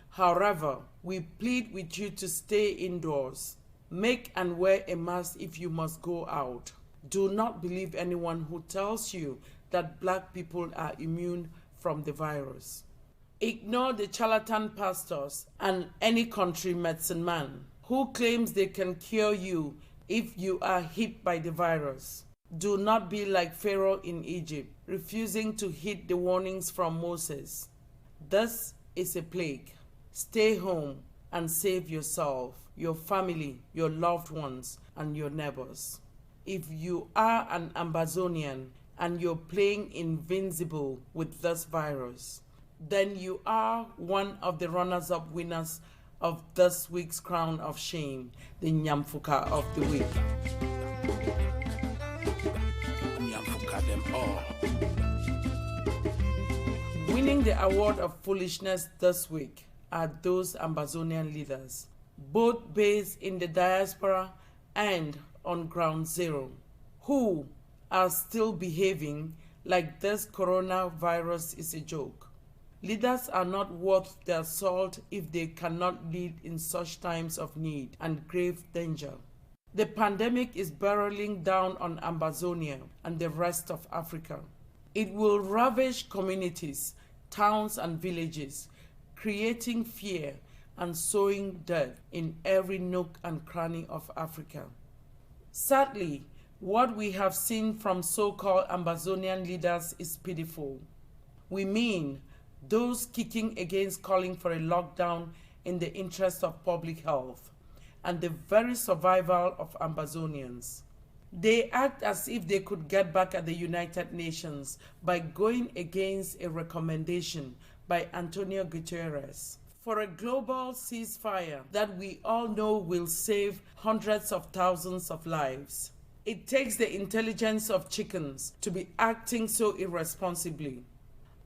However, we plead with you to stay indoors. Make and wear a mask if you must go out. Do not believe anyone who tells you that black people are immune from the virus. Ignore the charlatan pastors and any country medicine man who claims they can cure you if you are hit by the virus. Do not be like Pharaoh in Egypt, refusing to heed the warnings from Moses. This is a plague. Stay home and save yourself, your family, your loved ones, and your neighbors. If you are an Ambazonian and you're playing invincible with this virus, then you are one of the runners-up winners of this week's crown of shame, the Nyamfuka of the Week. Nyamfuka them all. Winning the award of foolishness this week are those Ambazonian leaders, both based in the diaspora and on ground zero, who are still behaving like this coronavirus is a joke. Leaders are not worth their salt if they cannot lead in such times of need and grave danger. The pandemic is barreling down on Ambazonia and the rest of Africa. It will ravage communities, towns, and villages, creating fear and sowing death in every nook and cranny of Africa. Sadly, what we have seen from so-called Ambazonian leaders is pitiful. We mean those kicking against calling for a lockdown in the interest of public health and the very survival of Ambazonians. They act as if they could get back at the United Nations by going against a recommendation by Antonio Guterres for a global ceasefire that we all know will save hundreds of thousands of lives. It takes the intelligence of chickens to be acting so irresponsibly.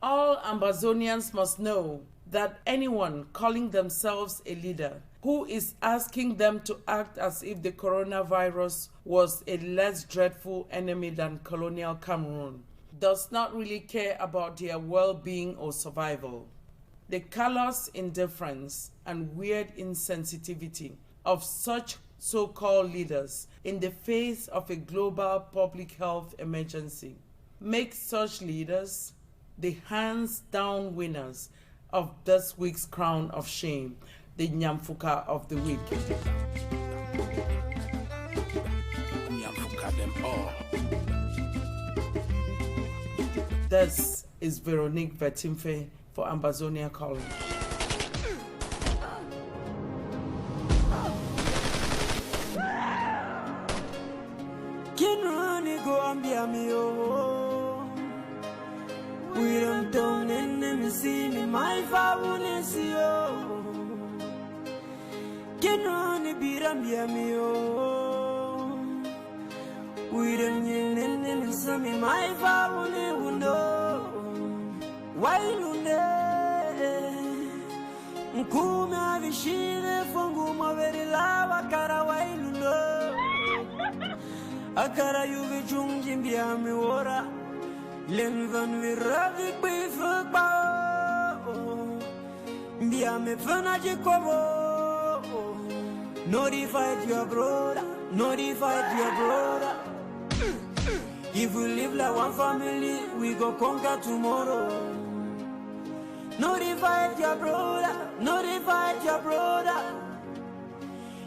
All Ambazonians must know that anyone calling themselves a leader who is asking them to act as if the coronavirus was a less dreadful enemy than colonial Cameroon does not really care about their well-being or survival. The callous indifference and weird insensitivity of such so-called leaders in the face of a global public health emergency make such leaders the hands-down winners of this week's crown of shame, the Nyamfuka of the week. Nyamfuka them all. This is Veronique Vertimfe for Ambazonia Calling. Kinrani go ambia mi we don't turn enemy see me my favune see yo. Kinrani birambia mi we don't enemy see me my favune wundo. Wailunde Nkume avishire fungu maveri lava kara wailundo. Akara yuvi chungi mbia miwora Lenvan viravik bifuk bao Mbia me fana jikobo. Notified your brother, notified your brother. If we live like one family, we go conquer tomorrow. Notified your brother, notified your brother.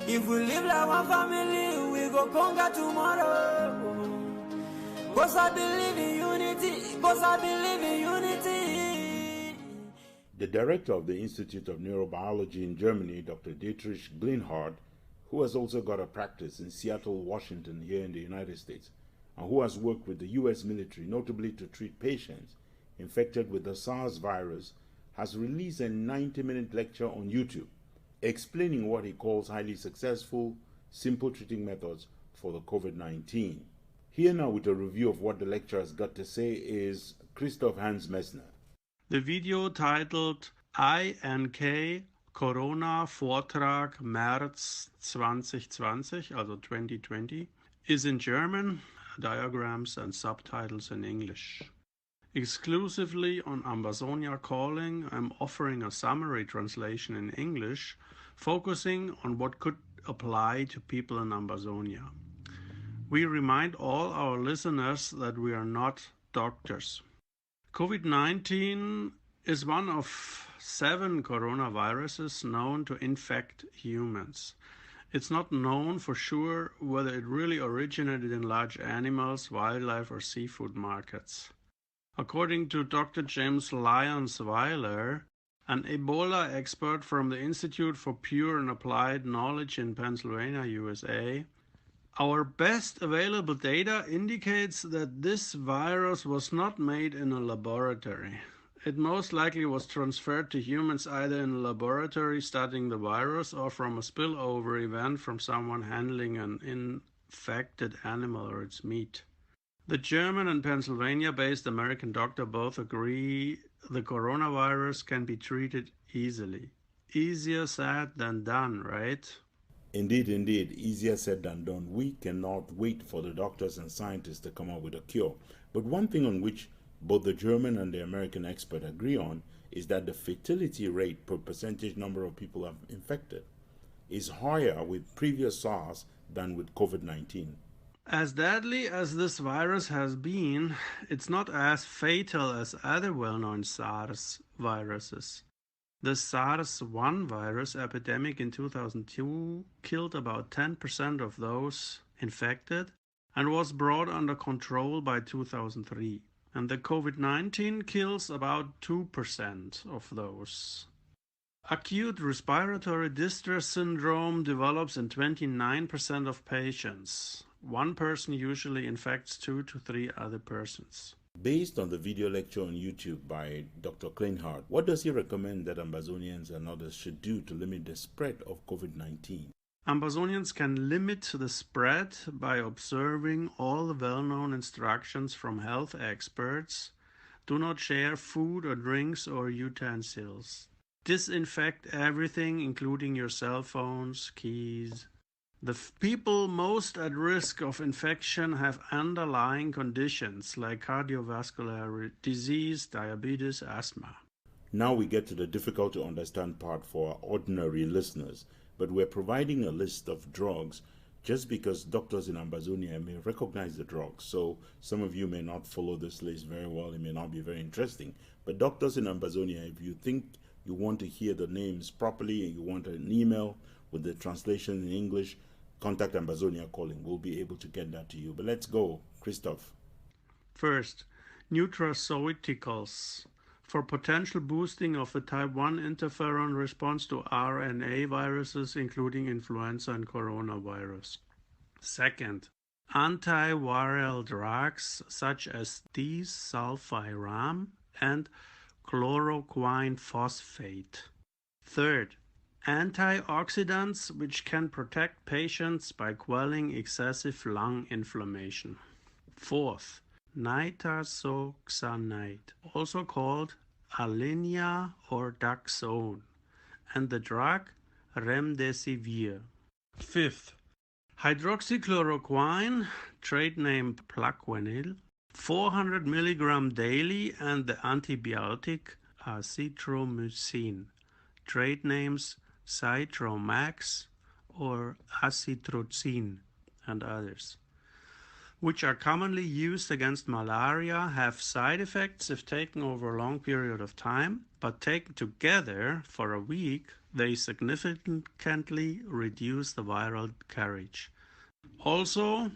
If we live like one family, we go conquer tomorrow. Cause I believe in unity, cause I believe in unity. The director of the Institute of Neurobiology in Germany, Dr. Dietrich Glinhard, who has also got a practice in Seattle, Washington, here in the United States, and who has worked with the U.S. military, notably to treat patients infected with the SARS virus, has released a 90-minute lecture on YouTube explaining what he calls highly successful, simple treating methods for the COVID-19. Here now with a review of what the lecturer has got to say is Christoph Hans Messner. The video titled INK Corona Vortrag März 2020, also 2020, is in German, diagrams and subtitles in English. Exclusively on Ambazonia Calling, I'm offering a summary translation in English, focusing on what could apply to people in Ambazonia. We remind all our listeners that we are not doctors. COVID-19 is one of 7 coronaviruses known to infect humans. It's not known for sure whether it really originated in large animals, wildlife, or seafood markets. According to Dr. James Lyons-Weiler, an Ebola expert from the Institute for Pure and Applied Knowledge in Pennsylvania, USA, our best available data indicates that this virus was not made in a laboratory. It most likely was transferred to humans either in a laboratory studying the virus or from a spillover event from someone handling an infected animal or its meat. The German and Pennsylvania-based American doctor both agree the coronavirus can be treated easily. Easier said than done, right? Indeed, indeed, easier said than done. We cannot wait for the doctors and scientists to come up with a cure. But one thing on which both the German and the American expert agree on is that the fatality rate per percentage number of people infected is higher with previous SARS than with COVID-19. As deadly as this virus has been, it's not as fatal as other well-known SARS viruses. The SARS-1 virus epidemic in 2002 killed about 10% of those infected and was brought under control by 2003. And the COVID-19 kills about 2% of those. Acute respiratory distress syndrome develops in 29% of patients. One person usually infects 2 to 3 other persons. Based on the video lecture on YouTube by Dr. Kleinhardt, what does he recommend that Ambazonians and others should do to limit the spread of COVID-19? Ambazonians can limit the spread by observing all the well-known instructions from health experts. Do not share food or drinks or utensils. Disinfect everything, including your cell phones, keys. The people most at risk of infection have underlying conditions like cardiovascular disease, diabetes, asthma. Now we get to the difficult to understand part for our ordinary listeners, but we're providing a list of drugs just because doctors in Ambazonia may recognize the drugs. So some of you may not follow this list very well. It may not be very interesting. But doctors in Ambazonia, if you think you want to hear the names properly and you want an email with the translation in English, contact Ambazonia Calling. We'll be able to get that to you. But let's go, Christoph. First, nutraceuticals for potential boosting of the type 1 interferon response to RNA viruses, including influenza and coronavirus. Second, antiviral drugs such as disulfiram and chloroquine phosphate. Third, antioxidants which can protect patients by quelling excessive lung inflammation. Fourth, nitazoxanide, also called Alenia or Daxone, and the drug remdesivir. Fifth, hydroxychloroquine, trade name Plaquenil, 400 milligram daily, and the antibiotic azithromycin, trade names Citromax or Acitrocin, and others, which are commonly used against malaria, have side effects if taken over a long period of time, but taken together for a week, they significantly reduce the viral carriage. Also,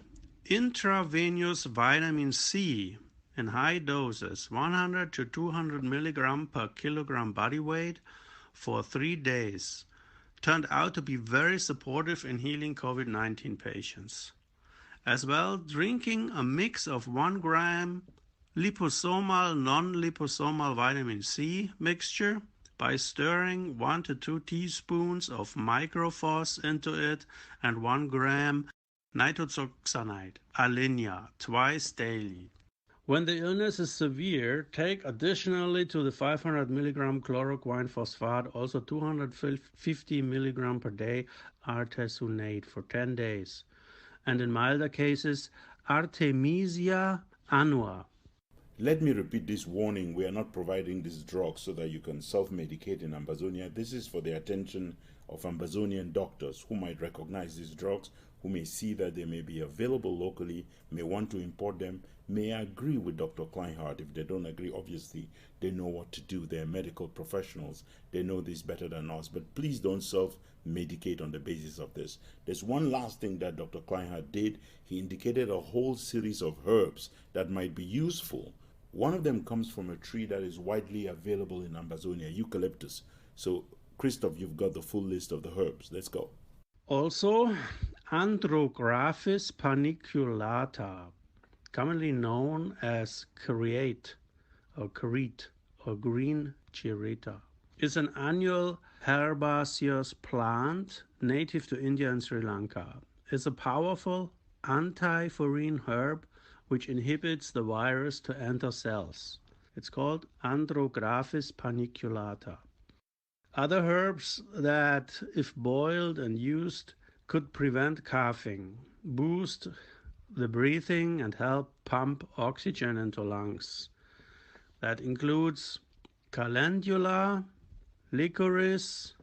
intravenous vitamin C in high doses, 100 to 200 milligram per kilogram body weight for 3 days, turned out to be very supportive in healing COVID-19 patients. As well, drinking a mix of 1 gram liposomal, non-liposomal vitamin C mixture by stirring 1 to 2 teaspoons of microphos into it and 1 gram nitazoxanide, Alenia, twice daily. When the illness is severe, take additionally to the 500 milligram chloroquine phosphate also 250 milligram per day artesunate for 10 days. And in milder cases, Artemisia annua. Let me repeat this warning. We are not providing this drug so that you can self-medicate in Ambazonia. This is for the attention of Ambazonian doctors who might recognize these drugs, who may see that they may be available locally, may want to import them, may agree with Dr. Kleinhardt. If they don't agree, obviously, they know what to do. They're medical professionals. They know this better than us. But please don't self-medicate on the basis of this. There's one last thing that Dr. Kleinhardt did. He indicated a whole series of herbs that might be useful. One of them comes from a tree that is widely available in Ambazonia, eucalyptus. So, Christoph, you've got the full list of the herbs. Let's go. Also, Andrographis paniculata, commonly known as Carete or green chirita, is an annual herbaceous plant native to India and Sri Lanka. It's a powerful anti-foreign herb which inhibits the virus to enter cells. It's called Andrographis paniculata. Other herbs that, if boiled and used, could prevent coughing, boost the breathing, and help pump oxygen into lungs. That includes calendula, licorice,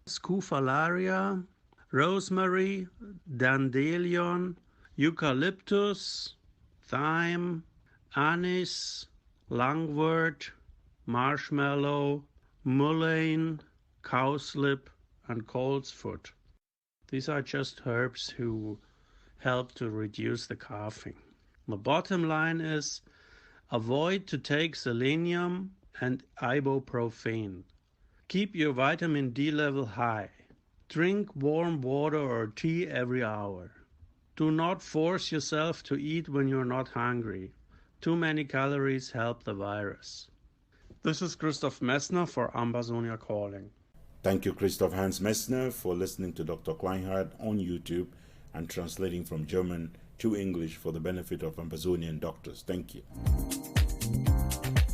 scufallaria, rosemary, dandelion, eucalyptus, thyme, anise, lungwort, marshmallow, mullein, cowslip, and coltsfoot. These are just herbs who help to reduce the coughing. The bottom line is avoid to take selenium and ibuprofen. Keep your vitamin D level high. Drink warm water or tea every hour. Do not force yourself to eat when you're not hungry. Too many calories help the virus. This is Christoph Messner for Ambazonia Calling. Thank you, Christoph Hans Messner, for listening to Dr. Kleinhardt on YouTube and translating from German to English for the benefit of Ambazonian doctors. Thank you.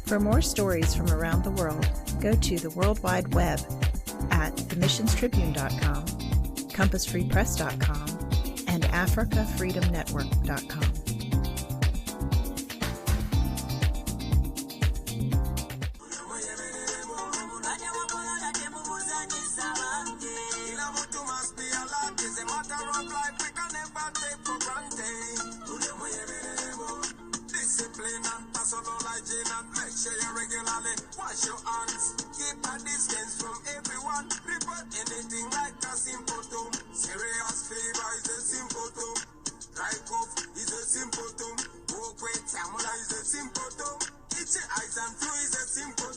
For more stories from around the world, go to the World Wide Web at themissionstribune.com, compassfreepress.com, and africafreedomnetwork.com. Wash your hands, keep a distance from everyone. Report anything like a symptom. Serious fever is a symptom. Dry cough is a symptom. Walk with tamula is a symptom. Itchy eyes and flu is a symptom.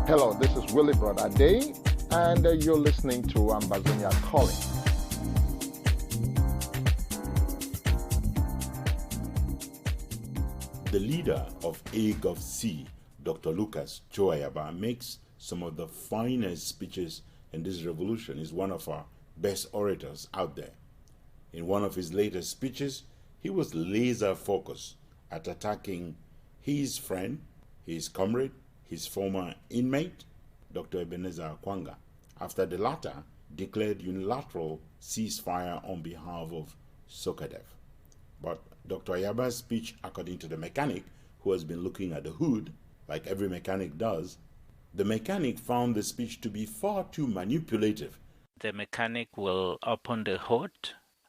Hello, this is Willie Brother Day, and you're listening to Ambazonia Calling. The leader of A-Gov-C, Dr. Lucas Choayaba, makes some of the finest speeches in this revolution. He's one of our best orators out there. In one of his latest speeches, he was laser focused at attacking his friend, his comrade, his former inmate, Dr. Ebenezer Kwanga, after the latter declared unilateral ceasefire on behalf of Sokadev. But Dr. Ayaba's speech, according to the mechanic who has been looking at the hood, like every mechanic does, the mechanic found the speech to be far too manipulative. The mechanic will open the hood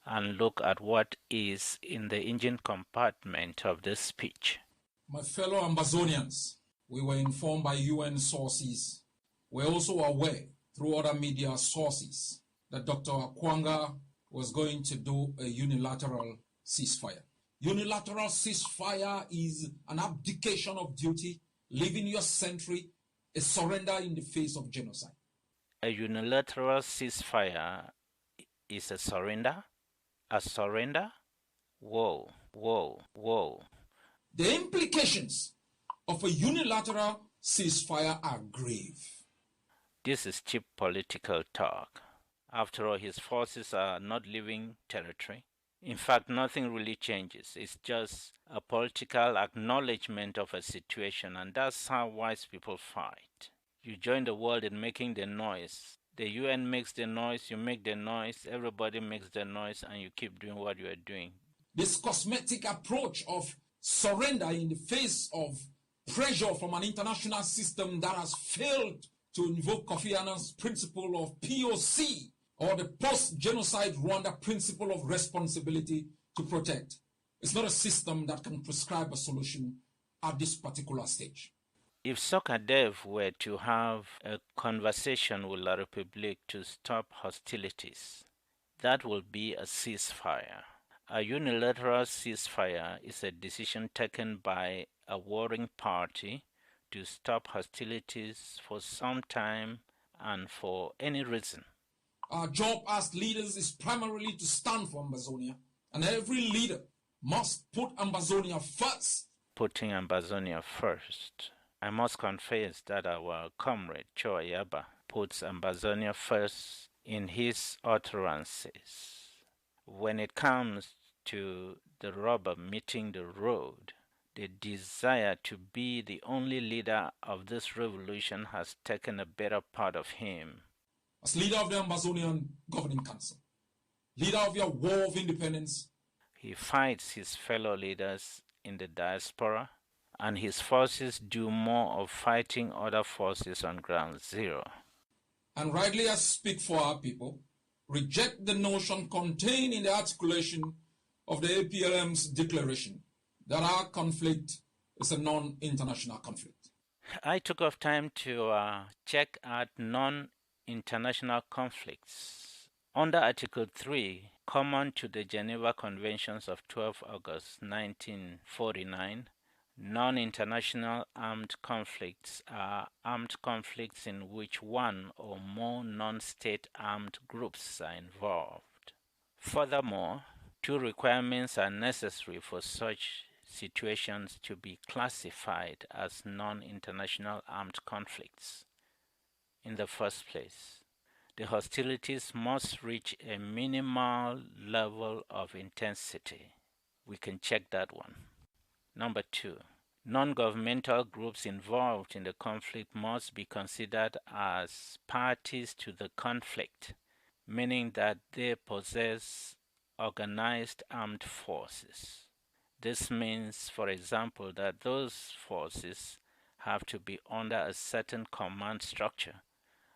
and look at what is in the engine compartment of this speech. My fellow Ambazonians, we were informed by UN sources. We're also aware through other media sources that Dr. Kwanga was going to do a unilateral ceasefire. Unilateral ceasefire is an abdication of duty, leaving your sentry, a surrender in the face of genocide. A unilateral ceasefire is a surrender? A surrender? Whoa, whoa, whoa. The implications of a unilateral ceasefire are grave. This is cheap political talk. After all, his forces are not leaving territory. In fact, nothing really changes. It's just a political acknowledgement of a situation, and that's how wise people fight. You join the world in making the noise. The UN makes the noise, you make the noise, everybody makes the noise, and you keep doing what you are doing. This cosmetic approach of surrender in the face of pressure from an international system that has failed to invoke Kofi Annan's principle of POC, or the post-genocide Rwanda principle of responsibility to protect. It's not a system that can prescribe a solution at this particular stage. If Sokadev were to have a conversation with La République to stop hostilities, that will be a ceasefire. A unilateral ceasefire is a decision taken by a warring party to stop hostilities for some time and for any reason. Our job as leaders is primarily to stand for Ambazonia, and every leader must put Ambazonia first. Putting Ambazonia first. I must confess that our comrade Choayaba puts Ambazonia first in his utterances. When it comes to the rubber meeting the road, the desire to be the only leader of this revolution has taken a better part of him. As leader of the Ambazonian Governing Council, leader of your War of Independence, he fights his fellow leaders in the diaspora, and his forces do more of fighting other forces on ground zero. And rightly I speak for our people, reject the notion contained in the articulation of the APLM's declaration that our conflict is a non-international conflict. I took off time to check out non-international conflicts. Under Article 3, common to the Geneva Conventions of 12 August 1949, non-international armed conflicts are armed conflicts in which one or more non-state armed groups are involved. Furthermore, two requirements are necessary for such situations to be classified as non-international armed conflicts. In the first place, the hostilities must reach a minimal level of intensity. We can check that one. Number 2, non-governmental groups involved in the conflict must be considered as parties to the conflict, meaning that they possess organized armed forces. This means, for example, that those forces have to be under a certain command structure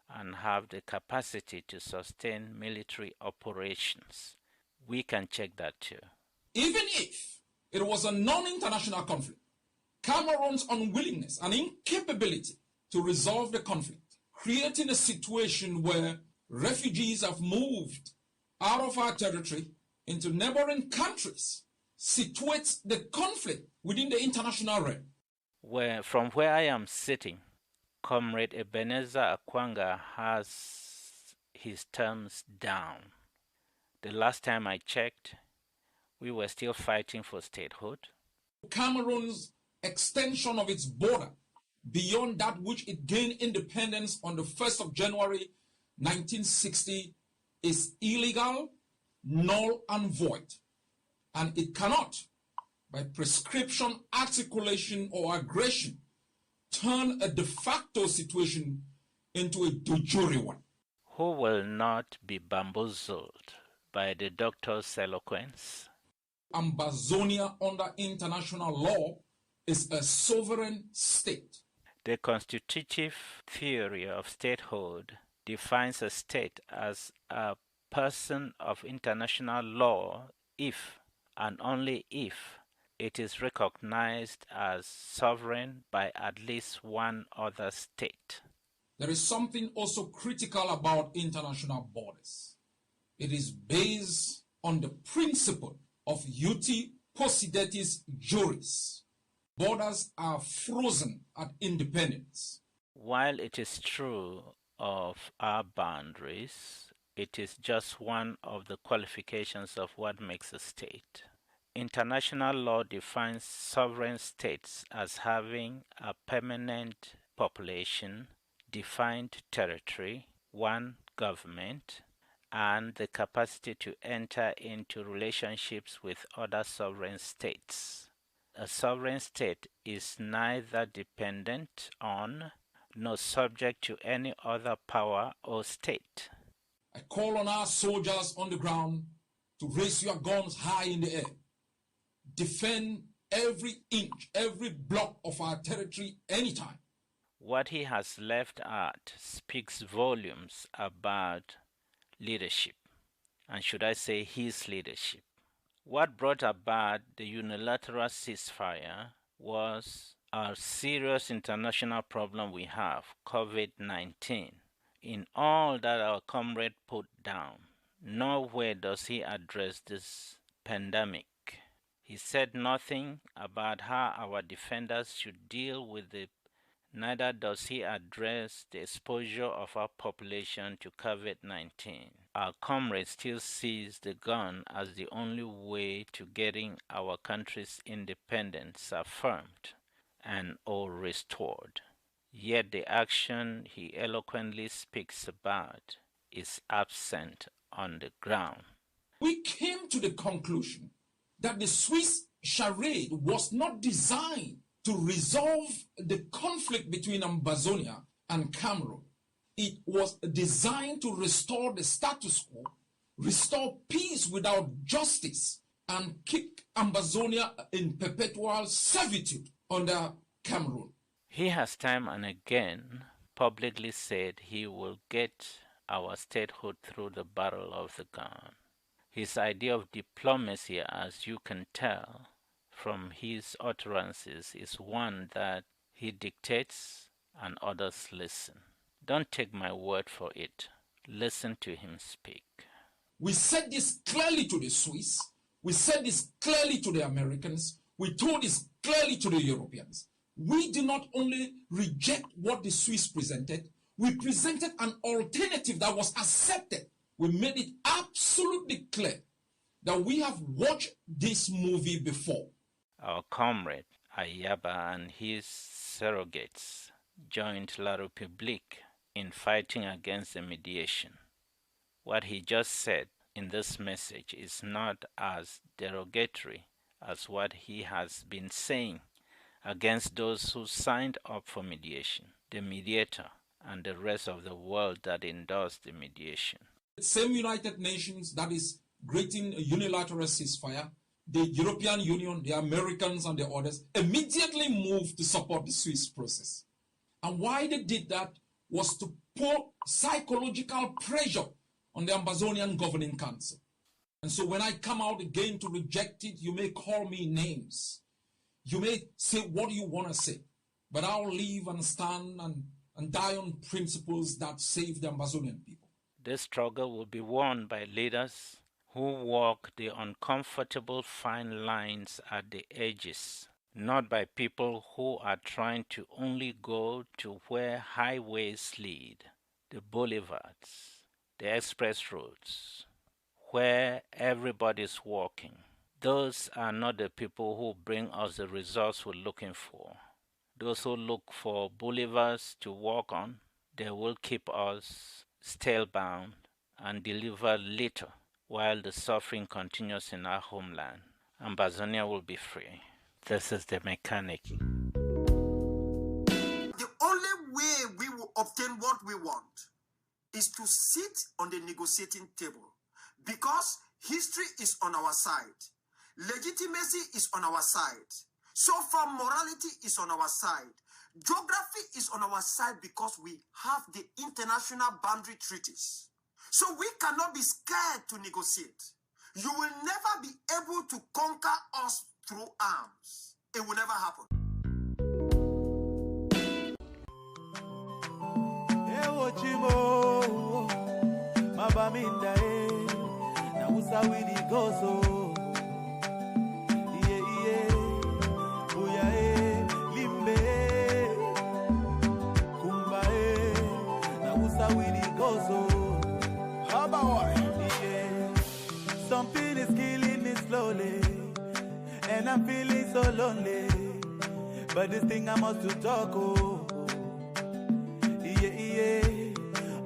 and have the capacity to sustain military operations. We can check that too. Even if it was a non-international conflict, Cameroon's unwillingness and incapability to resolve the conflict, creating a situation where refugees have moved out of our territory into neighboring countries, situates the conflict within the international realm. From where I am sitting, Comrade Ebenezer Akwanga has his terms down. The last time I checked, we were still fighting for statehood. Cameroon's extension of its border beyond that which it gained independence on the 1st of January 1960 is illegal, null and void, and it cannot, by prescription, articulation, or aggression, turn a de facto situation into a de jure one. Who will not be bamboozled by the doctor's eloquence? Ambazonia under international law is a sovereign state. The constitutive theory of statehood defines a state as a person of international law if and only if it is recognized as sovereign by at least one other state. There is something also critical about international borders. It is based on the principle of uti possidetis juris. Borders are frozen at independence. While it is true of our boundaries, it is just one of the qualifications of what makes a state. International law defines sovereign states as having a permanent population, defined territory, one government, and the capacity to enter into relationships with other sovereign states. A sovereign state is neither dependent on nor subject to any other power or state. I call on our soldiers on the ground to raise your guns high in the air. Defend every inch, every block of our territory anytime. What he has left out speaks volumes about leadership, and should I say his leadership. What brought about the unilateral ceasefire was our serious international problem we have, COVID-19. In all that our comrade put down, nowhere does he address this pandemic. He said nothing about how our defenders should deal with it. Neither does he address the exposure of our population to COVID-19. Our comrade still sees the gun as the only way to getting our country's independence affirmed and or restored. Yet the action he eloquently speaks about is absent on the ground. We came to the conclusion that the Swiss charade was not designed to resolve the conflict between Ambazonia and Cameroon. It was designed to restore the status quo, restore peace without justice, and keep Ambazonia in perpetual servitude under Cameroon. He has time and again publicly said he will get our statehood through the barrel of the gun. His idea of diplomacy, as you can tell from his utterances, is one that he dictates and others listen. Don't take my word for it. Listen to him speak. We said this clearly to the Swiss. We said this clearly to the Americans. We told this clearly to the Europeans. We did not only reject what the Swiss presented, we presented an alternative that was accepted. We made it absolutely clear that we have watched this movie before. our comrade Ayaba and his surrogates joined La République in fighting against the mediation. What he just said in this message is not as derogatory as what he has been saying against those who signed up for mediation, the mediator, and the rest of the world that endorsed the mediation. The same United Nations that is greeting a unilateral ceasefire, the European Union, the Americans, and the others immediately moved to support the Swiss process. And why they did that was to put psychological pressure on the Ambazonian Governing Council. And so when I come out again to reject it, you may call me names. You may say what you want to say, but I'll live and stand and die on principles that save the Ambazonian people. This struggle will be won by leaders who walk the uncomfortable fine lines at the edges, not by people who are trying to only go to where highways lead, the boulevards, the express roads, where everybody's walking. Those are not the people who bring us the results we're looking for. Those who look for boulevards to walk on, they will keep us stale-bound and deliver little while the suffering continues in our homeland. Ambazonia will be free. This is the mechanic. The only way we will obtain what we want is to sit on the negotiating table, because history is on our side. Legitimacy is on our side. So far, morality is on our side. Geography is on our side because we have the international boundary treaties. So we cannot be scared to negotiate. You will never be able to conquer us through arms. It will never happen. Something is killing me slowly, and I'm feeling so lonely. But this thing I must to talk, oh.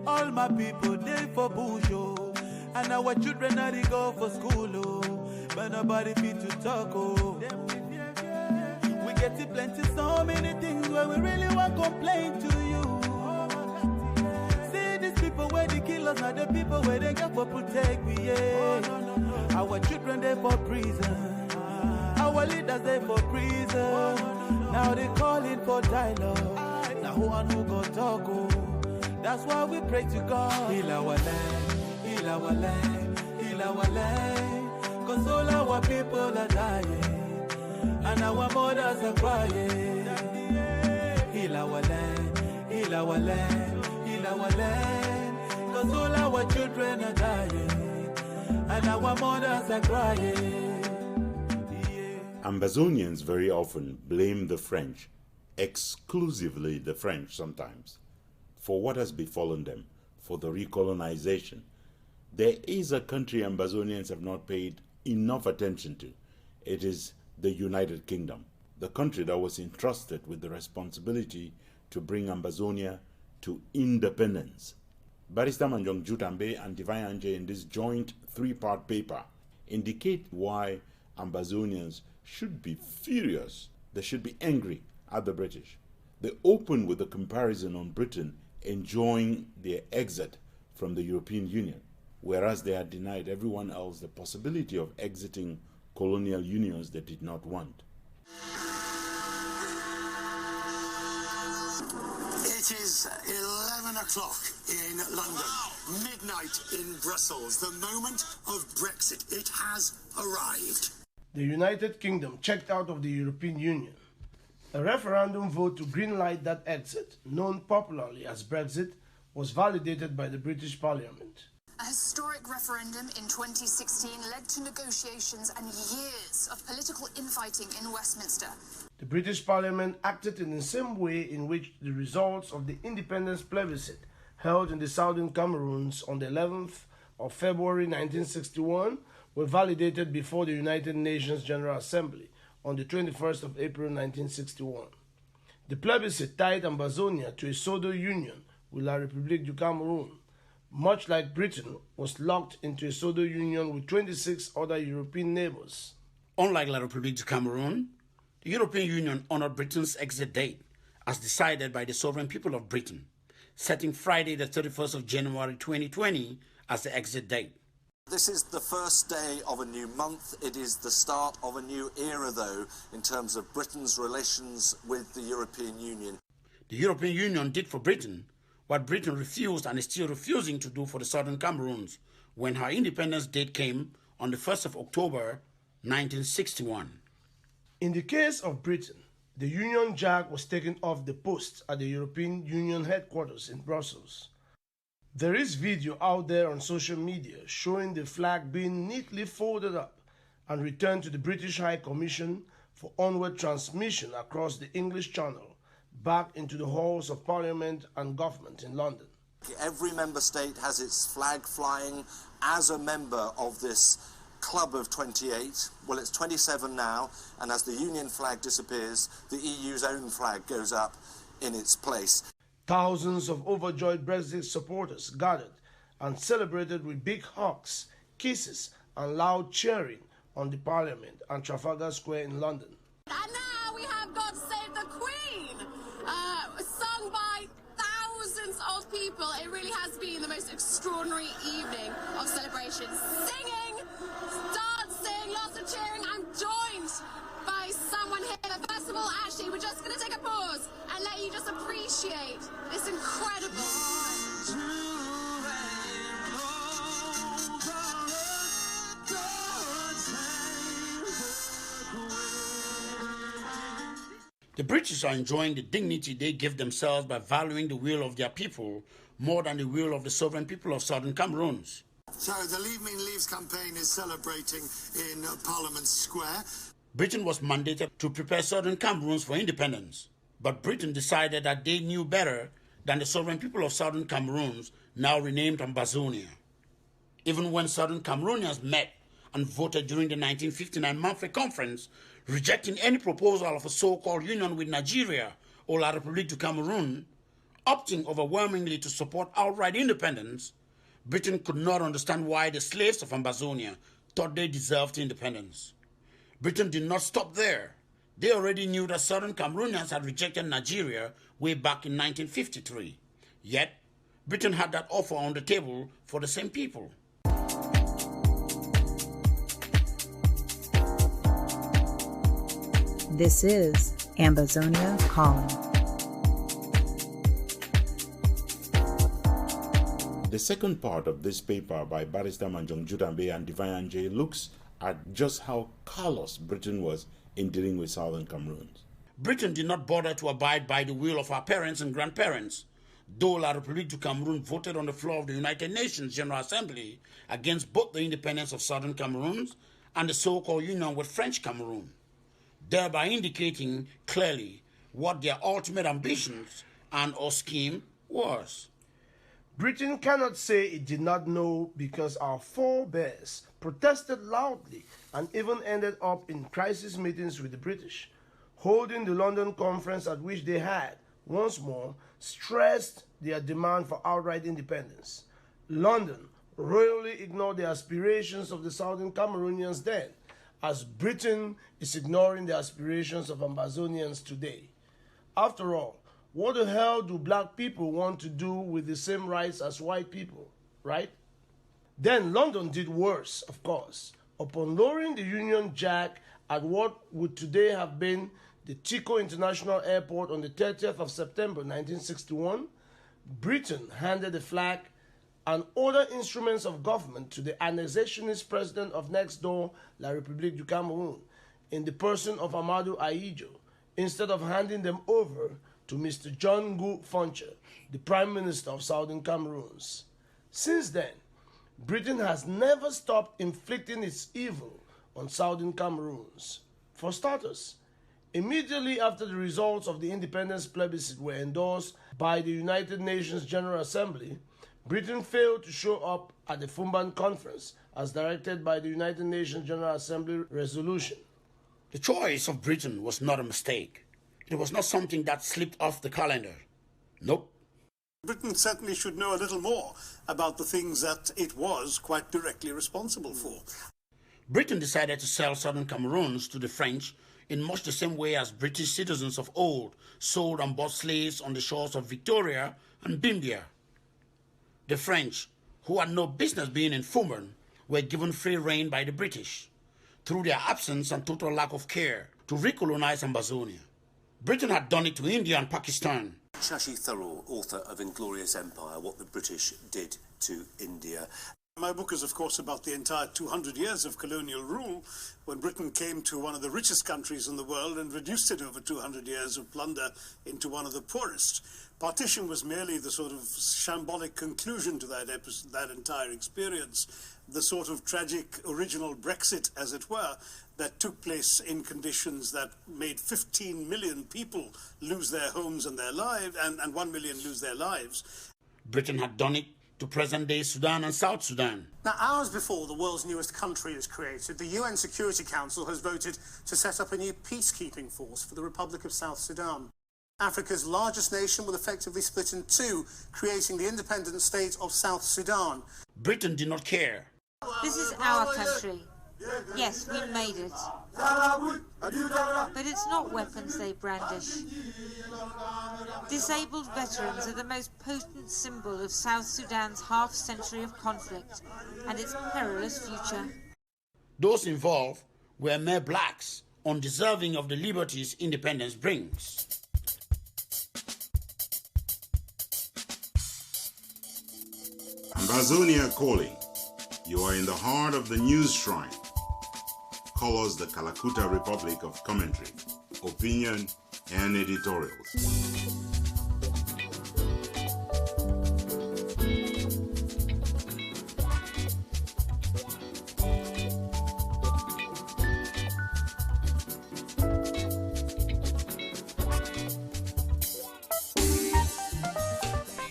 All my people, they for bush, oh. And our children are they go for school, oh. But nobody fit to talk, oh. We get to plenty, so many things where we really want to complain to you. See these people where they kill us, not the people where they get for protect me, yeah. Our children, they for prison. Our leaders, they for prison. Now they calling for dialogue. Now who and who go talk, oh. That's why we pray to God. Heal our land, heal our land, heal our land. Cause all our people are dying, and our mothers are crying. Heal our land, heal our land, heal our land. Cause all our children are dying, and our mothers are crying. Ambazonians very often blame the French, exclusively the French sometimes, for what has befallen them, for the recolonization. There is a country Ambazonians have not paid enough attention to. It is the United Kingdom, the country that was entrusted with the responsibility to bring Ambazonia to independence. Barrister Manjong Jutambe and Divine Anje in this joint three-part paper indicate why Ambazonians should be furious. They should be angry at the British. They open with a comparison on Britain enjoying their exit from the European Union, whereas they had denied everyone else the possibility of exiting colonial unions they did not want. It is 11 o'clock in London, midnight in Brussels. The moment of Brexit, it has arrived. The United Kingdom checked out of the European Union. A referendum vote to greenlight that exit, known popularly as Brexit, was validated by the British Parliament. A historic referendum in 2016 led to negotiations and years of political infighting in Westminster. The British Parliament acted in the same way in which the results of the independence plebiscite held in the southern Cameroons on the 11th of February 1961 were validated before the United Nations General Assembly on the 21st of April 1961. The plebiscite tied Ambazonia to a pseudo-union with La République du Cameroon, much like Britain was locked into a pseudo-union with 26 other European neighbors. Unlike La République du Cameroon, the European Union honored Britain's exit date as decided by the sovereign people of Britain, setting Friday the 31st of January 2020 as the exit date. This is the first day of a new month. It is the start of a new era, though, in terms of Britain's relations with the European Union. The European Union did for Britain what Britain refused and is still refusing to do for the Southern Cameroons when her independence date came on the 1st of October 1961. In the case of Britain, the Union Jack was taken off the post at the European Union headquarters in Brussels. There is video out there on social media showing the flag being neatly folded up and returned to the British High Commission for onward transmission across the English Channel back into the halls of Parliament and government in London. Every member state has its flag flying as a member of this club of 28. Well, it's 27 now, and as the Union flag disappears, the EU's own flag goes up in its place. Thousands of overjoyed Brexit supporters gathered and celebrated with big hugs, kisses, and loud cheering on the Parliament and Trafalgar Square in London. And now we have God Save the Queen, sung by thousands of people. It really has been the most extraordinary evening of celebration. Singing, dancing, lots of cheering. I'm joined by someone here. But first of all, Ashley, we're just going to take a pause and let you just appreciate this incredible. The British are enjoying the dignity they give themselves by valuing the will of their people more than the will of the sovereign people of Southern Cameroons. So the Leave Mean Leaves campaign is celebrating in Parliament Square. Britain was mandated to prepare Southern Cameroons for independence, but Britain decided that they knew better than the sovereign people of Southern Cameroons, now renamed Ambazonia. Even when Southern Cameroonians met and voted during the 1959 monthly conference, rejecting any proposal of a so-called union with Nigeria or La République du Cameroon, opting overwhelmingly to support outright independence, Britain could not understand why the slaves of Ambazonia thought they deserved independence. Britain did not stop there. They already knew that Southern Cameroonians had rejected Nigeria way back in 1953. Yet, Britain had that offer on the table for the same people. This is Ambazonia Calling. The second part of this paper by Barrister Manjong Jutambe and Divine J looks at just how callous Britain was in dealing with Southern Cameroons. Britain did not bother to abide by the will of our parents and grandparents, though La République du Cameroon voted on the floor of the United Nations General Assembly against both the independence of Southern Cameroons and the so-called union with French Cameroon, thereby indicating clearly what their ultimate ambitions and or scheme was. Britain cannot say it did not know because our forebears protested loudly and even ended up in crisis meetings with the British, holding the London conference at which they had, once more, stressed their demand for outright independence. London royally ignored the aspirations of the Southern Cameroonians then, as Britain is ignoring the aspirations of Ambazonians today. After all, what the hell do black people want to do with the same rights as white people, right? Then London did worse, of course. Upon lowering the Union Jack at what would today have been the Tico International Airport on the 30th of September 1961, Britain handed the flag and other instruments of government to the annexationist president of next door, La République du Cameroon, in the person of Amadou Ahidjo, instead of handing them over to Mr. John Ntumfoyn, the Prime Minister of Southern Cameroons. Since then, Britain has never stopped inflicting its evil on Southern Cameroons. For starters, immediately after the results of the independence plebiscite were endorsed by the United Nations General Assembly, Britain failed to show up at the Fumban Conference as directed by the United Nations General Assembly resolution. The choice of Britain was not a mistake. It was not something that slipped off the calendar. Nope. Britain certainly should know a little more about the things that it was quite directly responsible for. Britain decided to sell southern Cameroons to the French in much the same way as British citizens of old sold and bought slaves on the shores of Victoria and Bimbia. The French, who had no business being in Fumern, were given free rein by the British, through their absence and total lack of care, to recolonize Ambazonia. Britain had done it to India and Pakistan. Shashi Tharoor, author of Inglorious Empire, What the British Did to India. My book is, of course, about the entire 200 years of colonial rule, when Britain came to one of the richest countries in the world and reduced it over 200 years of plunder into one of the poorest. Partition was merely the sort of shambolic conclusion to that entire experience, the sort of tragic original Brexit, as it were, that took place in conditions that made 15 million people lose their homes and their lives, and 1 million lose their lives. Britain had done it to present-day Sudan and South Sudan. Now, hours before the world's newest country is created, the UN Security Council has voted to set up a new peacekeeping force for the Republic of South Sudan. Africa's largest nation will effectively split in two, creating the independent state of South Sudan. Britain did not care. This is our country. Yes, we made it. But it's not weapons they brandish. Disabled veterans are the most potent symbol of South Sudan's half-century of conflict and its perilous future. Those involved were mere blacks, undeserving of the liberties independence brings. Ambazonia Calling. You are in the heart of the news shrine. Call us the Calcutta Republic of Commentary, Opinion, and Editorials.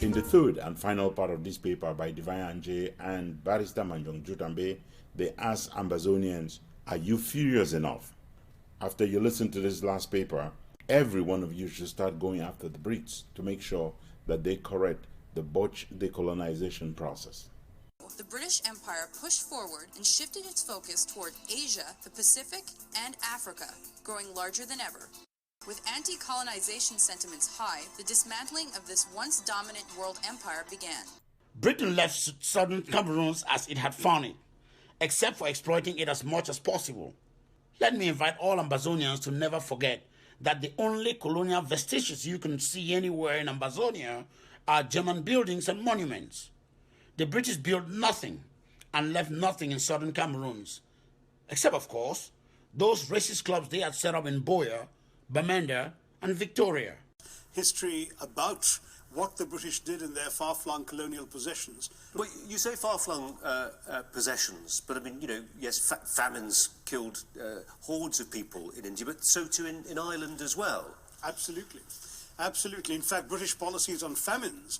In the third and final part of this paper by Divine J and Barrister Manjong Jutambe, they ask Ambazonians, are you furious enough? After you listen to this last paper, every one of you should start going after the Brits to make sure that they correct the botched decolonization process. The British Empire pushed forward and shifted its focus toward Asia, the Pacific, and Africa, growing larger than ever. With anti-colonization sentiments high, the dismantling of this once dominant world empire began. Britain left southern Cameroons as it had found it, except for exploiting it as much as possible. Let me invite all Ambazonians to never forget that the only colonial vestiges you can see anywhere in Ambazonia are German buildings and monuments. The British built nothing and left nothing in southern Cameroons, except, of course, those racist clubs they had set up in BOYO, Bamenda, and Victoria. History about what the British did in their far-flung colonial possessions. Well, you say far-flung possessions, but I mean, you know, yes, famines killed hordes of people in India, but so too in Ireland as well. Absolutely. Absolutely. In fact, British policies on famines,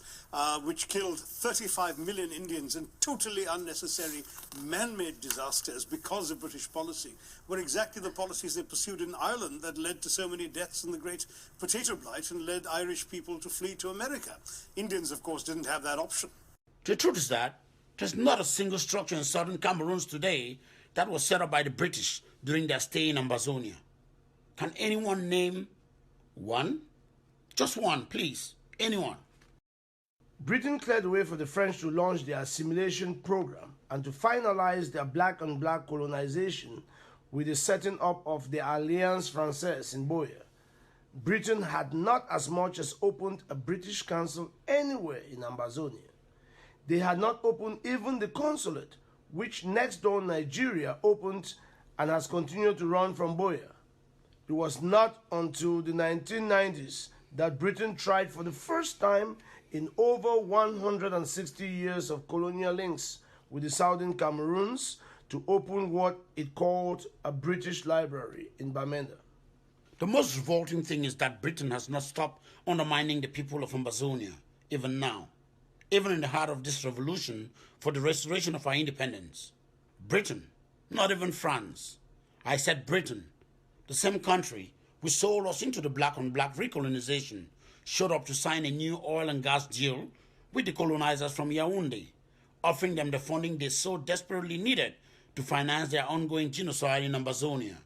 which killed 35 million Indians in totally unnecessary man-made disasters because of British policy, were exactly the policies they pursued in Ireland that led to so many deaths in the Great Potato Blight and led Irish people to flee to America. Indians, of course, didn't have that option. The truth is that there's not a single structure in southern Cameroons today that was set up by the British during their stay in Ambazonia. Can anyone name one? Just one, please. Anyone. Britain cleared the way for the French to launch their assimilation program and to finalize their black-on-black colonization with the setting up of the Alliance Française in BOYO. Britain had not as much as opened a British consul anywhere in Ambazonia. They had not opened even the consulate, which next door Nigeria opened and has continued to run from BOYO. It was not until the 1990s that Britain tried for the first time in over 160 years of colonial links with the southern Cameroons to open what it called a British library in Bamenda. The most revolting thing is that Britain has not stopped undermining the people of Ambazonia, even now, even in the heart of this revolution for the restoration of our independence. Britain, not even France. I said Britain. The same country which sold us into the black-on-black recolonization showed up to sign a new oil and gas deal with the colonizers from Yaoundé, offering them the funding they so desperately needed to finance their ongoing genocide in Ambazonia.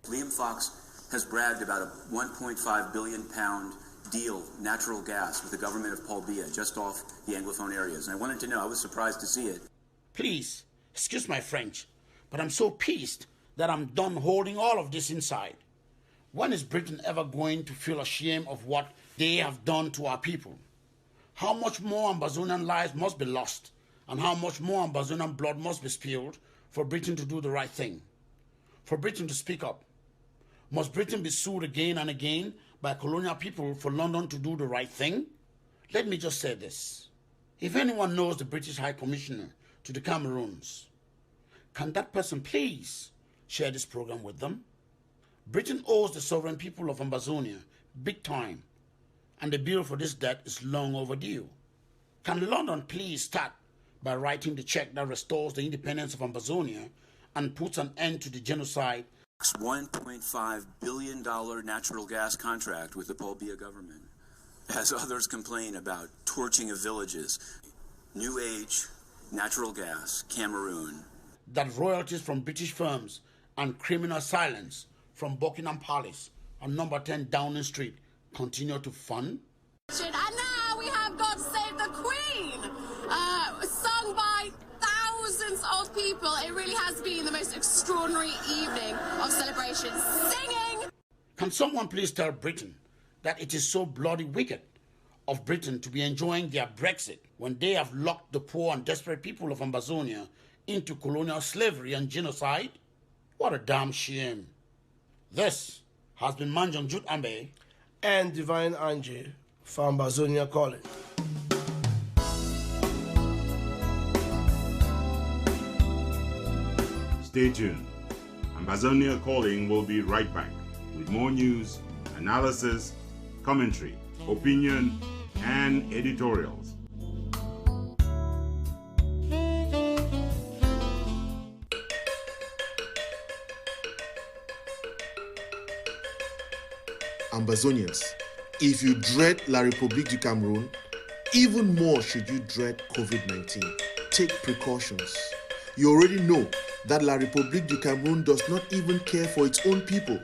Liam Fox has bragged about a 1.5 billion pound deal, natural gas, with the government of Paul Biya, just off the Anglophone areas. And I wanted to know, I was surprised to see it. Please, excuse my French, but I'm so pissed that I'm done holding all of this inside. When is Britain ever going to feel ashamed of what they have done to our people? How much more Ambazonian lives must be lost, and how much more Ambazonian blood must be spilled for Britain to do the right thing, for Britain to speak up? Must Britain be sued again and again by colonial people for London to do the right thing? Let me just say this. If anyone knows the British High Commissioner to the Cameroons, can that person please share this program with them? Britain owes the sovereign people of Ambazonia big time, and the bill for this debt is long overdue. Can London please start by writing the check that restores the independence of Ambazonia and puts an end to the genocide? $1.5 billion natural gas contract with the Paul Biya government. As others complain about torching of villages, New Age, natural gas, Cameroon. That royalties from British firms and criminal silence from Buckingham Palace and number 10 Downing Street continue to fund? And now we have God Save the Queen, sung by thousands of people. It really has been the most extraordinary evening of celebration. Singing! Can someone please tell Britain that it is so bloody wicked of Britain to be enjoying their Brexit when they have locked the poor and desperate people of Ambazonia into colonial slavery and genocide? What a damn shame. This has been Manjang Jut Ambe and Divine Angie for Ambazonia Calling. Stay tuned. Ambazonia Calling will be right back with more news, analysis, commentary, opinion, and editorials. Ambazonians, if you dread La République du Cameroun, even more should you dread COVID-19. Take precautions. You already know that La République du Cameroun does not even care for its own people.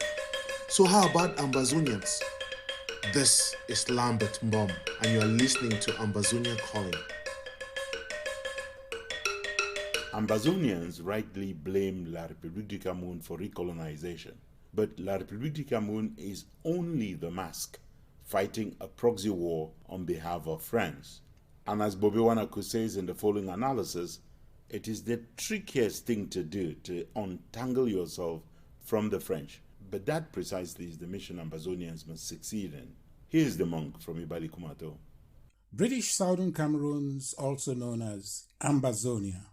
So how about Ambazonians? This is Lambert Mbom, and you are listening to Ambazonia Calling. Ambazonians rightly blame La République du Cameroun for recolonization. But La République du Cameroun is only the mask, fighting a proxy war on behalf of France. And as Bobi Wanako says in the following analysis, it is the trickiest thing to do to untangle yourself from the French. But that precisely is the mission Ambazonians must succeed in. Here's the monk from Ibali Kumato. British Southern Cameroons, also known as Ambazonia,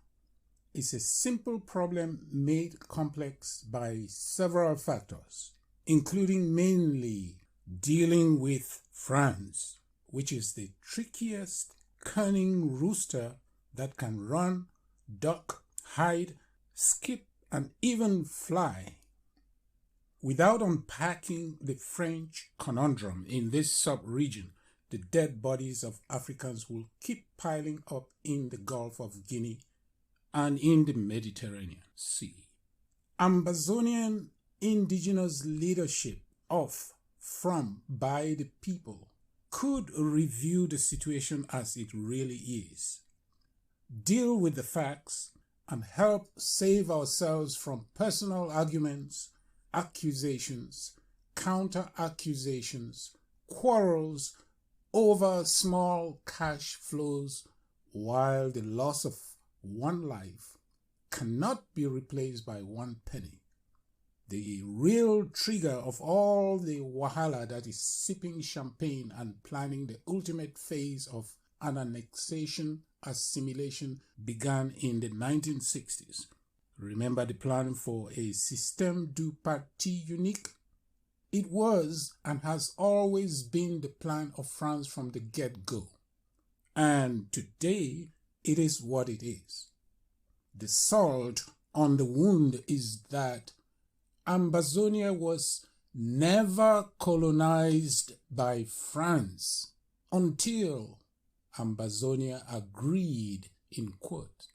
is a simple problem made complex by several factors, including mainly dealing with France, which is the trickiest cunning rooster that can run, duck, hide, skip, and even fly. Without unpacking the French conundrum in this sub-region, the dead bodies of Africans will keep piling up in the Gulf of Guinea and in the Mediterranean Sea. Ambazonian indigenous leadership of, from, by the people could review the situation as it really is, deal with the facts, and help save ourselves from personal arguments, accusations, counter-accusations, quarrels over small cash flows, while the loss of one life cannot be replaced by 1 penny. The real trigger of all the wahala that is sipping champagne and planning the ultimate phase of an annexation assimilation began in the 1960s. Remember the plan for a Système du Parti Unique? It was and has always been the plan of France from the get-go. And today, it is what it is. The salt on the wound is that Ambazonia was never colonized by France until Ambazonia agreed, in quote,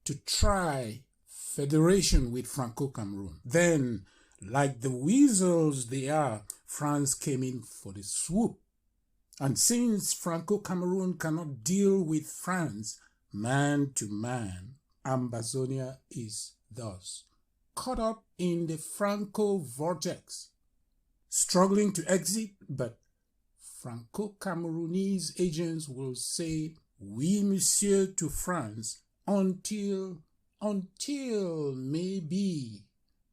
to try federation with Franco-Cameroon. Then, like the weasels they are, France came in for the swoop. And since Franco-Cameroon cannot deal with France man to man, Ambazonia is thus caught up in the Franco vortex, struggling to exit, but Franco-Cameroonese agents will say, "Oui, monsieur," to France until maybe,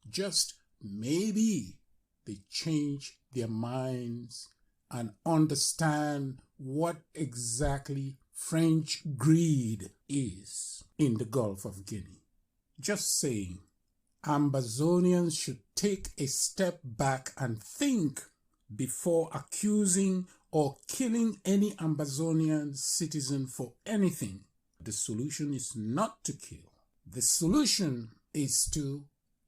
just maybe, they change their minds and understand what exactly French greed is in the Gulf of Guinea. Just saying, Ambazonians should take a step back and think before accusing or killing any Ambazonian citizen for anything. The solution is not to kill. The solution is to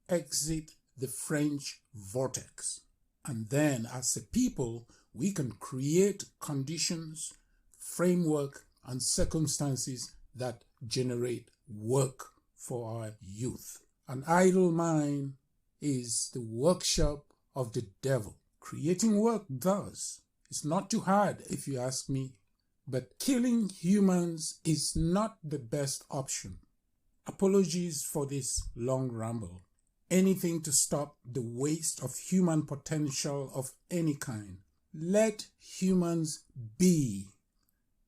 exit the French vortex. And then, as a people, we can create conditions, framework, and circumstances that generate work for our youth. An idle mind is the workshop of the devil. Creating work thus is not too hard, if you ask me, but killing humans is not the best option. Apologies for this long ramble. Anything to stop the waste of human potential of any kind. Let humans be.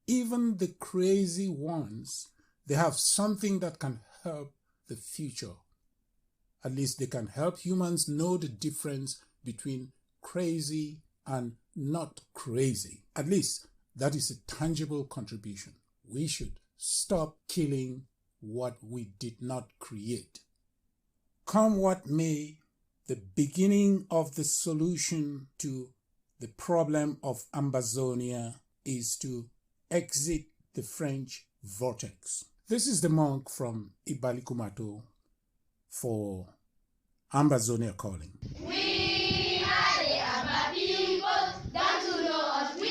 Even the crazy ones, they have something that can help the future. At least they can help humans know the difference between crazy and not crazy. At least that is a tangible contribution. We should stop killing what we did not create. Come what may, the beginning of the solution to the problem of Ambazonia is to exit the French vortex. This is the monk from Ibalikumato for Ambazonia Calling. We are the Amba people, don't you know us? We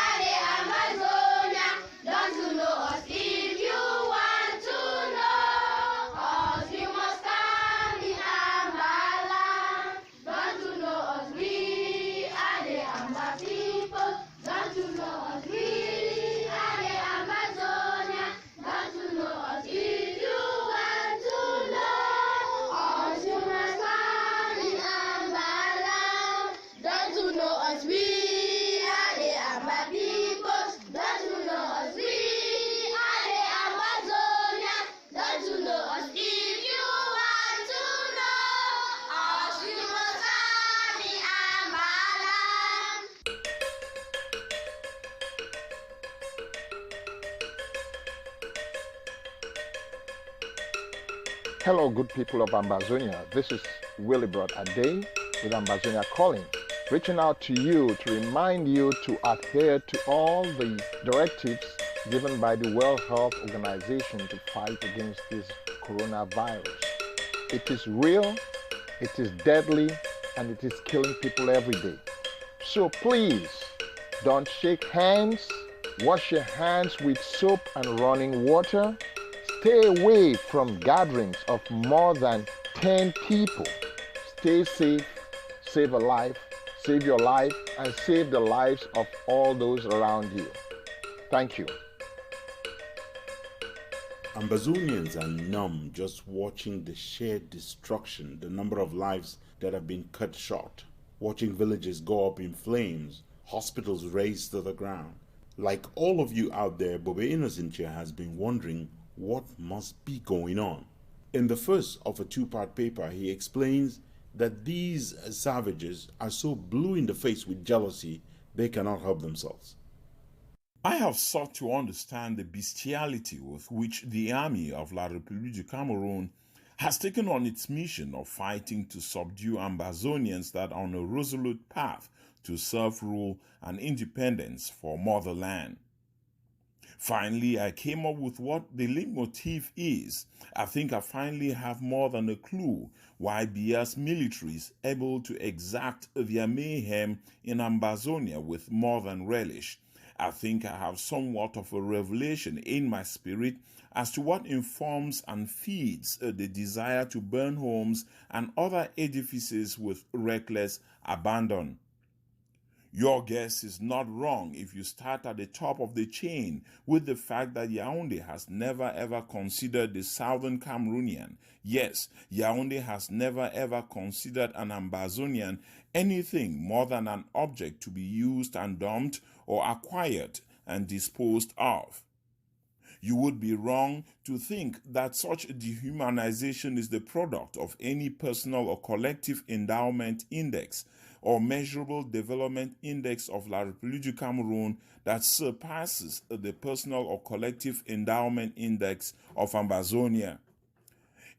are the Amazonia, don't you know us? If you want to know us, you must come in Ambaland. Don't you know us? We are the Amba people, don't you know us? We are the Amazonia, don't you know us? If you want to know us, you must come in Ambaland. Don't you know us? We are the Amba people, don't you know us? We are the Amazonia, don't you know us? If you want to know us, you must come in Ambaland. Hello, good people of Ambazonia. This is Herbert with Ambazonia Calling, reaching out to you to remind you to adhere to all the directives given by the World Health Organization to fight against this coronavirus. It is real, it is deadly, and it is killing people every day. So please, don't shake hands, wash your hands with soap and running water. Stay away from gatherings of more than 10 people. Stay safe, save a life, save your life, and save the lives of all those around you. Thank you. Ambazonians are numb just watching the sheer destruction, the number of lives that have been cut short, watching villages go up in flames, hospitals razed to the ground. Like all of you out there, Bobe Innocentio has been wondering what must be going on. In the first of a two-part paper, he explains that these savages are so blue in the face with jealousy they cannot help themselves. I have sought to understand the bestiality with which the army of La République du Cameroon has taken on its mission of fighting to subdue Ambazonians that are on a resolute path to self-rule and independence for motherland. Finally, I came up with what the leitmotif is. I think I finally have more than a clue why Bia's military is able to exact their mayhem in Ambazonia with more than relish. I think I have somewhat of a revelation in my spirit as to what informs and feeds the desire to burn homes and other edifices with reckless abandon. Your guess is not wrong if you start at the top of the chain with the fact that Yaoundé has never ever considered the Southern Cameroonian. Yes, Yaoundé has never ever considered an Ambazonian anything more than an object to be used and dumped or acquired and disposed of. You would be wrong to think that such dehumanization is the product of any personal or collective endowment index or measurable development index of La République du Cameroon that surpasses the personal or collective endowment index of Ambazonia.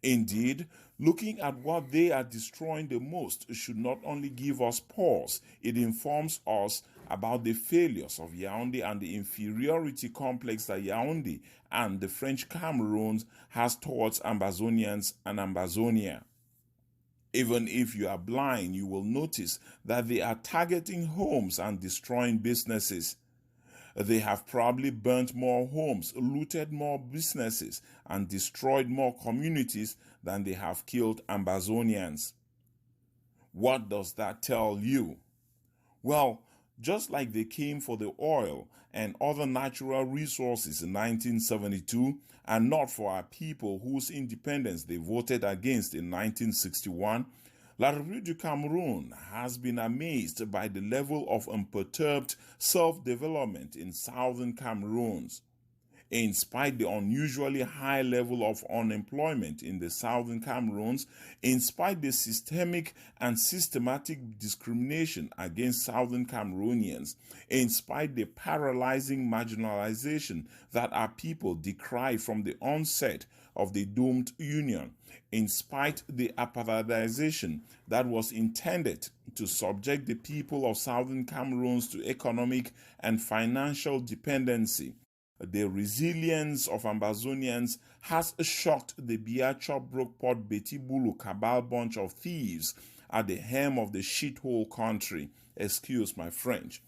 Indeed, looking at what they are destroying the most should not only give us pause, it informs us about the failures of Yaoundé and the inferiority complex that Yaoundé and the French Cameroons has towards Ambazonians and Ambazonia. Even if you are blind, you will notice that they are targeting homes and destroying businesses. They have probably burnt more homes, looted more businesses, and destroyed more communities than they have killed Ambazonians. What does that tell you? Well, just like they came for the oil and other natural resources in 1972 and not for our people whose independence they voted against in 1961, La République du Cameroon has been amazed by the level of unperturbed self-development in southern Cameroons. In spite the unusually high level of unemployment in the southern Cameroons, in spite the systemic and systematic discrimination against southern Cameroonians, in spite the paralyzing marginalization that our people decry from the onset of the doomed union, in spite the apartheidization that was intended to subject the people of southern Cameroons to economic and financial dependency, the resilience of Ambazonians has shocked the Bia Chop Broke Pot Betty Bulu cabal bunch of thieves at the helm of the shithole country. Excuse my French.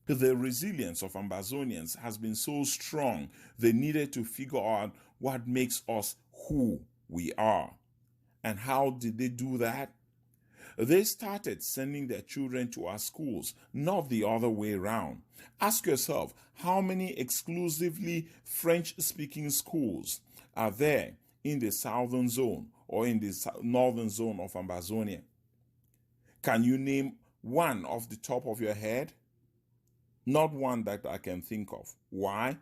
The resilience of Ambazonians has been so strong, they needed to figure out what makes us who we are. And how did they do that? They started sending their children to our schools, not the other way around. Ask yourself, how many exclusively French-speaking schools are there in the southern zone or in the northern zone of Ambazonia? Can you name one off the top of your head? Not one that I can think of. Why?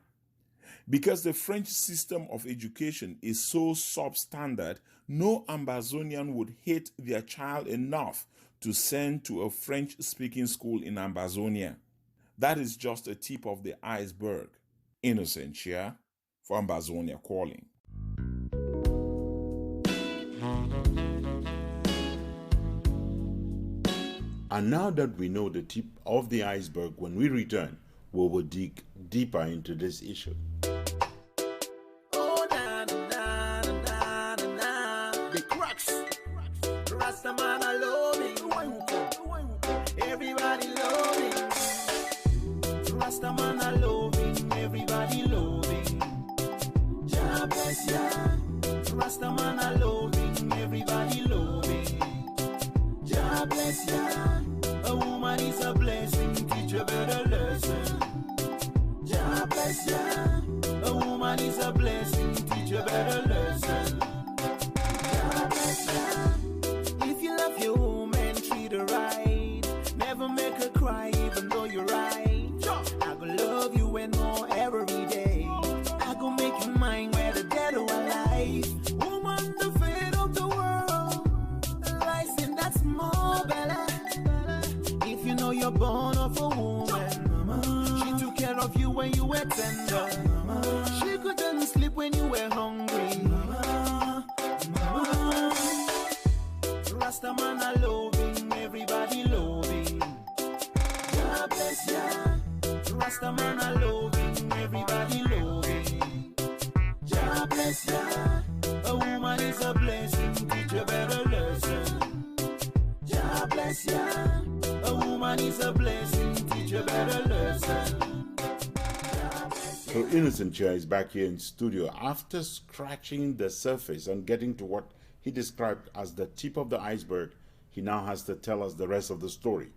Because the French system of education is so substandard, no Ambazonian would hate their child enough to send to a French-speaking school in Ambazonia. That is just a tip of the iceberg. Innocent here for Ambazonia Calling. And now that we know the tip of the iceberg, when we return, we will dig deeper into this issue. The cracks. Rastaman are loading. Everybody loading. Rastaman are loading. Everybody loading. Jah bless ya. Rastaman are loading. Everybody loading. Jah bless ya. A woman is a blessing. Teach a better lesson. Jah bless ya. A woman is a blessing. Teach a better lesson. Jah bless ya. If you love your woman, treat her right. Never make her cry, even though you're right. I go love you and more every day. I go make you mine, whether dead or alive. Woman, the fate of the world lies in that small belly. If you know you're born of a woman, mama, she took care of you when you were tender. Mama, she couldn't sleep when you were hungry. Mama, mama. Rastaman are loving, everybody loving. God bless ya. Rastaman are loving, everybody loving. lesson. A woman is a blessing, teach a better lesson. So Innocent Chia is back here in studio after scratching the surface and getting to what he described as the tip of the iceberg. He now has to tell us the rest of the story.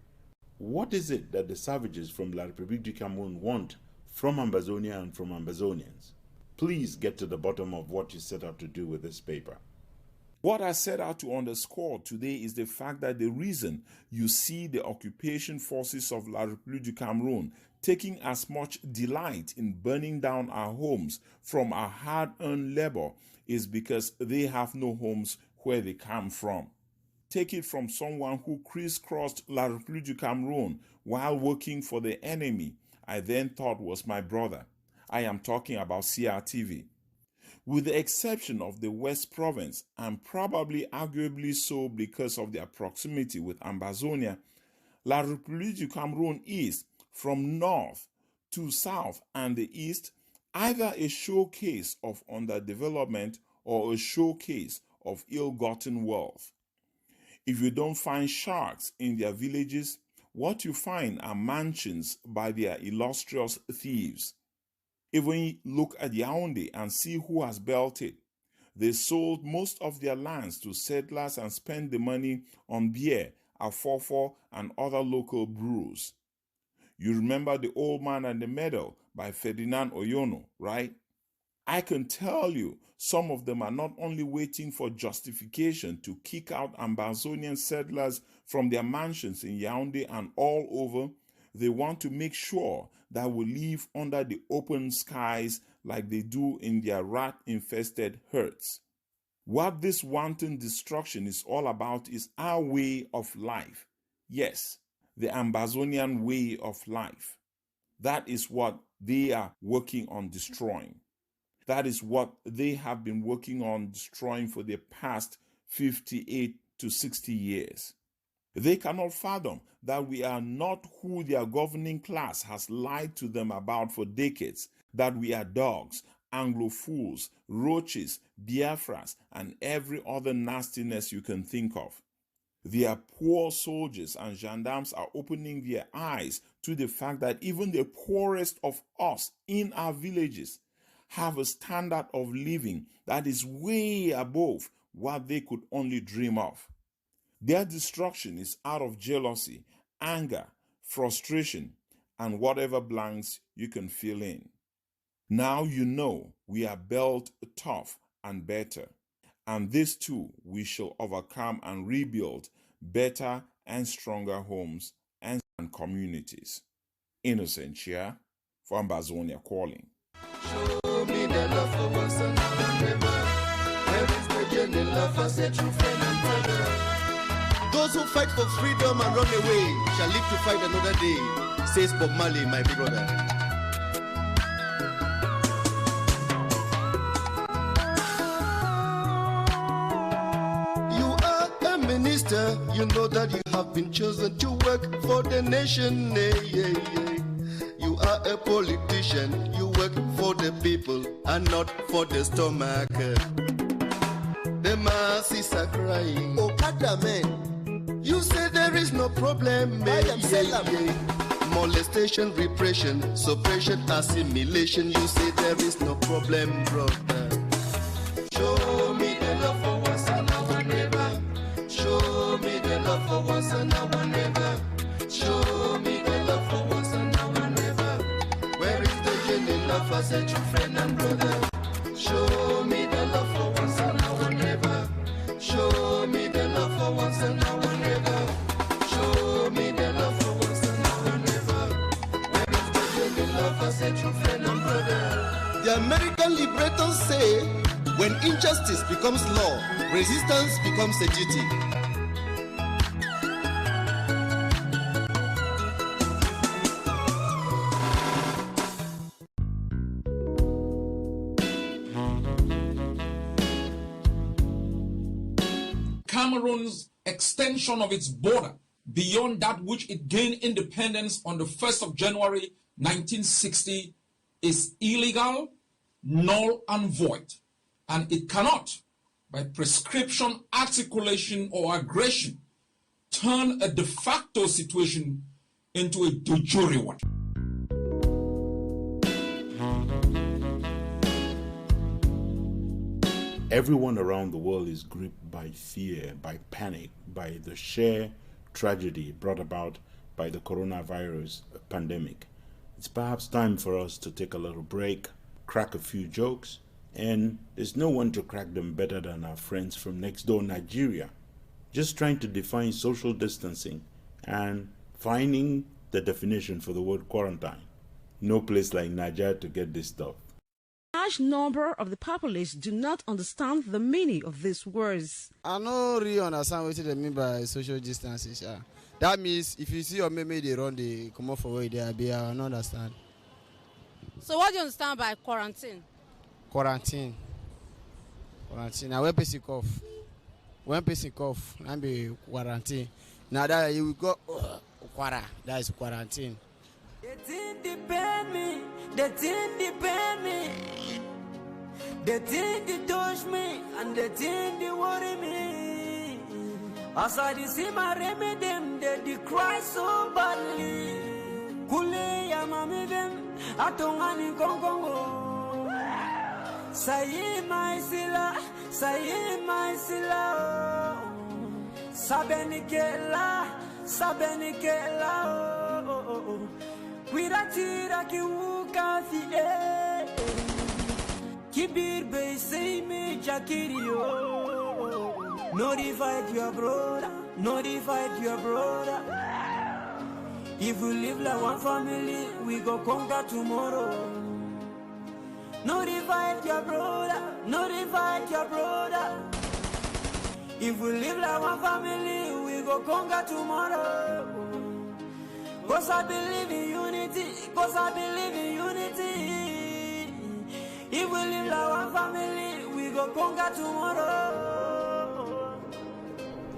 What is it that the savages from La République du Cameroun want from Ambazonia and from Ambazonians? Please get to the bottom of what you set out to do with this paper. What I set out to underscore today is the fact that the reason you see the occupation forces of La République du Cameroun taking as much delight in burning down our homes from our hard-earned labor is because they have no homes where they come from. Take it from someone who crisscrossed La République du Cameroun while working for the enemy I then thought was my brother. I am talking about CRTV. With the exception of the West Province, and probably arguably so because of their proximity with Ambazonia, La République du Cameroun is, from north to south and the east, either a showcase of underdevelopment or a showcase of ill-gotten wealth. If you don't find sharks in their villages, what you find are mansions by their illustrious thieves. Even look at Yaoundé and see who has built it. They sold most of their lands to settlers and spent the money on beer, afofo, and other local brews. You remember The Old Man and the Medal by Ferdinand Oyono, right? I can tell you some of them are not only waiting for justification to kick out Ambazonian settlers from their mansions in Yaoundé and all over, they want to make sure that we live under the open skies like they do in their rat-infested herds. What this wanton destruction is all about is our way of life. Yes, the Ambazonian way of life. That is what they are working on destroying. That is what they have been working on destroying for the past 58 to 60 years. They cannot fathom that we are not who their governing class has lied to them about for decades, that we are dogs, Anglo-fools, roaches, Biafras, and every other nastiness you can think of. Their poor soldiers and gendarmes are opening their eyes to the fact that even the poorest of us in our villages have a standard of living that is way above what they could only dream of. Their destruction is out of jealousy, anger, frustration, and whatever blanks you can fill in. Now you know we are built tough and better, and this too we shall overcome and rebuild better and stronger homes and communities. Innocent Chia for Ambazonia Calling. Show me the love for once and never. Where is the genuine love for a true friend and brother? Those who fight for freedom and run away shall live to fight another day, says Bob Marley, my big brother. You are a minister, you know that you have been chosen to work for the nation. You are a politician, you work for the people and not for the stomach. The masses are crying. Oh, man, you say there is no problem. Molestation, repression, suppression, assimilation. You say there is no problem, brother. Show me the love for once and our neighbor. Show me the love for once and our neighbor. Show me the love for once and our neighbor. Where is the genuine love for a true friend and brother? Show me the love for once and our neighbor. Show me the love for once and our neighbor. Show me the love for once and our neighbor. Where is the genuine love for a true friend and brother? The American liberators say, when injustice becomes law, resistance becomes a duty. Cameroon's extension of its border beyond that which it gained independence on the 1st of January 1960 is illegal, null and void, and it cannot, by prescription, articulation, or aggression, turn a de facto situation into a de jure one. Everyone around the world is gripped by fear, by panic, by the sheer tragedy brought about by the coronavirus pandemic. It's perhaps time for us to take a little break, crack a few jokes, and there's no one to crack them better than our friends from next door Nigeria, just trying to define social distancing and finding the definition for the word quarantine. No place like Nigeria to get this stuff. A large number of the populace do not understand the meaning of these words. I don't really understand what they mean by social distancing. That means if you see your meme, they run, they come off for where they are, I don't understand. So what do you understand by quarantine? Quarantine. Now when person cough, and be quarantine. Now that you go that is quarantine. They didn't depend me. They didn't depend me. They didn't touch me, and they didn't worry me. As I see my remedy, them they cry so badly. Kule ya mami them, atongani kongongo. Sayi my sila, sabeni kela, oh. Wiratira ki ukafi Kibir be say me jakirio. Notify your brother. If we live like one family, we go conquer tomorrow. Notify your brother. If we live like one family, we go conquer tomorrow. Cause I believe in unity. If we live like one family, we go conquer tomorrow.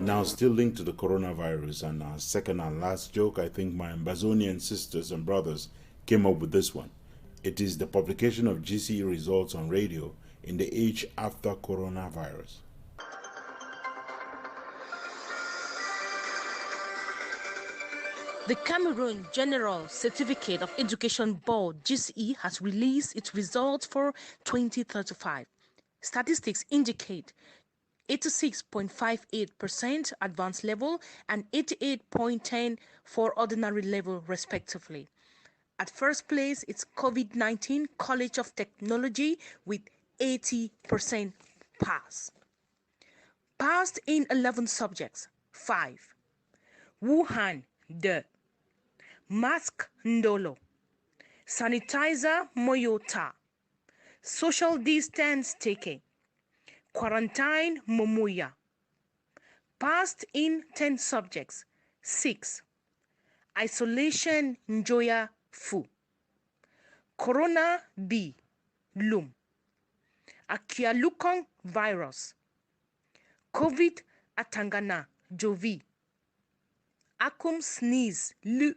Now, still linked to the coronavirus and our second and last joke, I think my Ambazonian sisters and brothers came up with this one. It is the publication of GCE results on radio in the age after coronavirus. The Cameroon General Certificate of Education Board, GCE, has released its results for 2035. Statistics indicate 86.58% advanced level and 88.10% for ordinary level, respectively. At first place, it's COVID-19 College of Technology with 80% pass. Passed in 11 subjects, 5. Wuhan, the mask ndolo, sanitizer moyota, social distance taking, quarantine momuya. Passed in 10 subjects, 6. Isolation njoya fu, corona b lum, akialukong virus, covid atangana jovi, akum sneeze lu,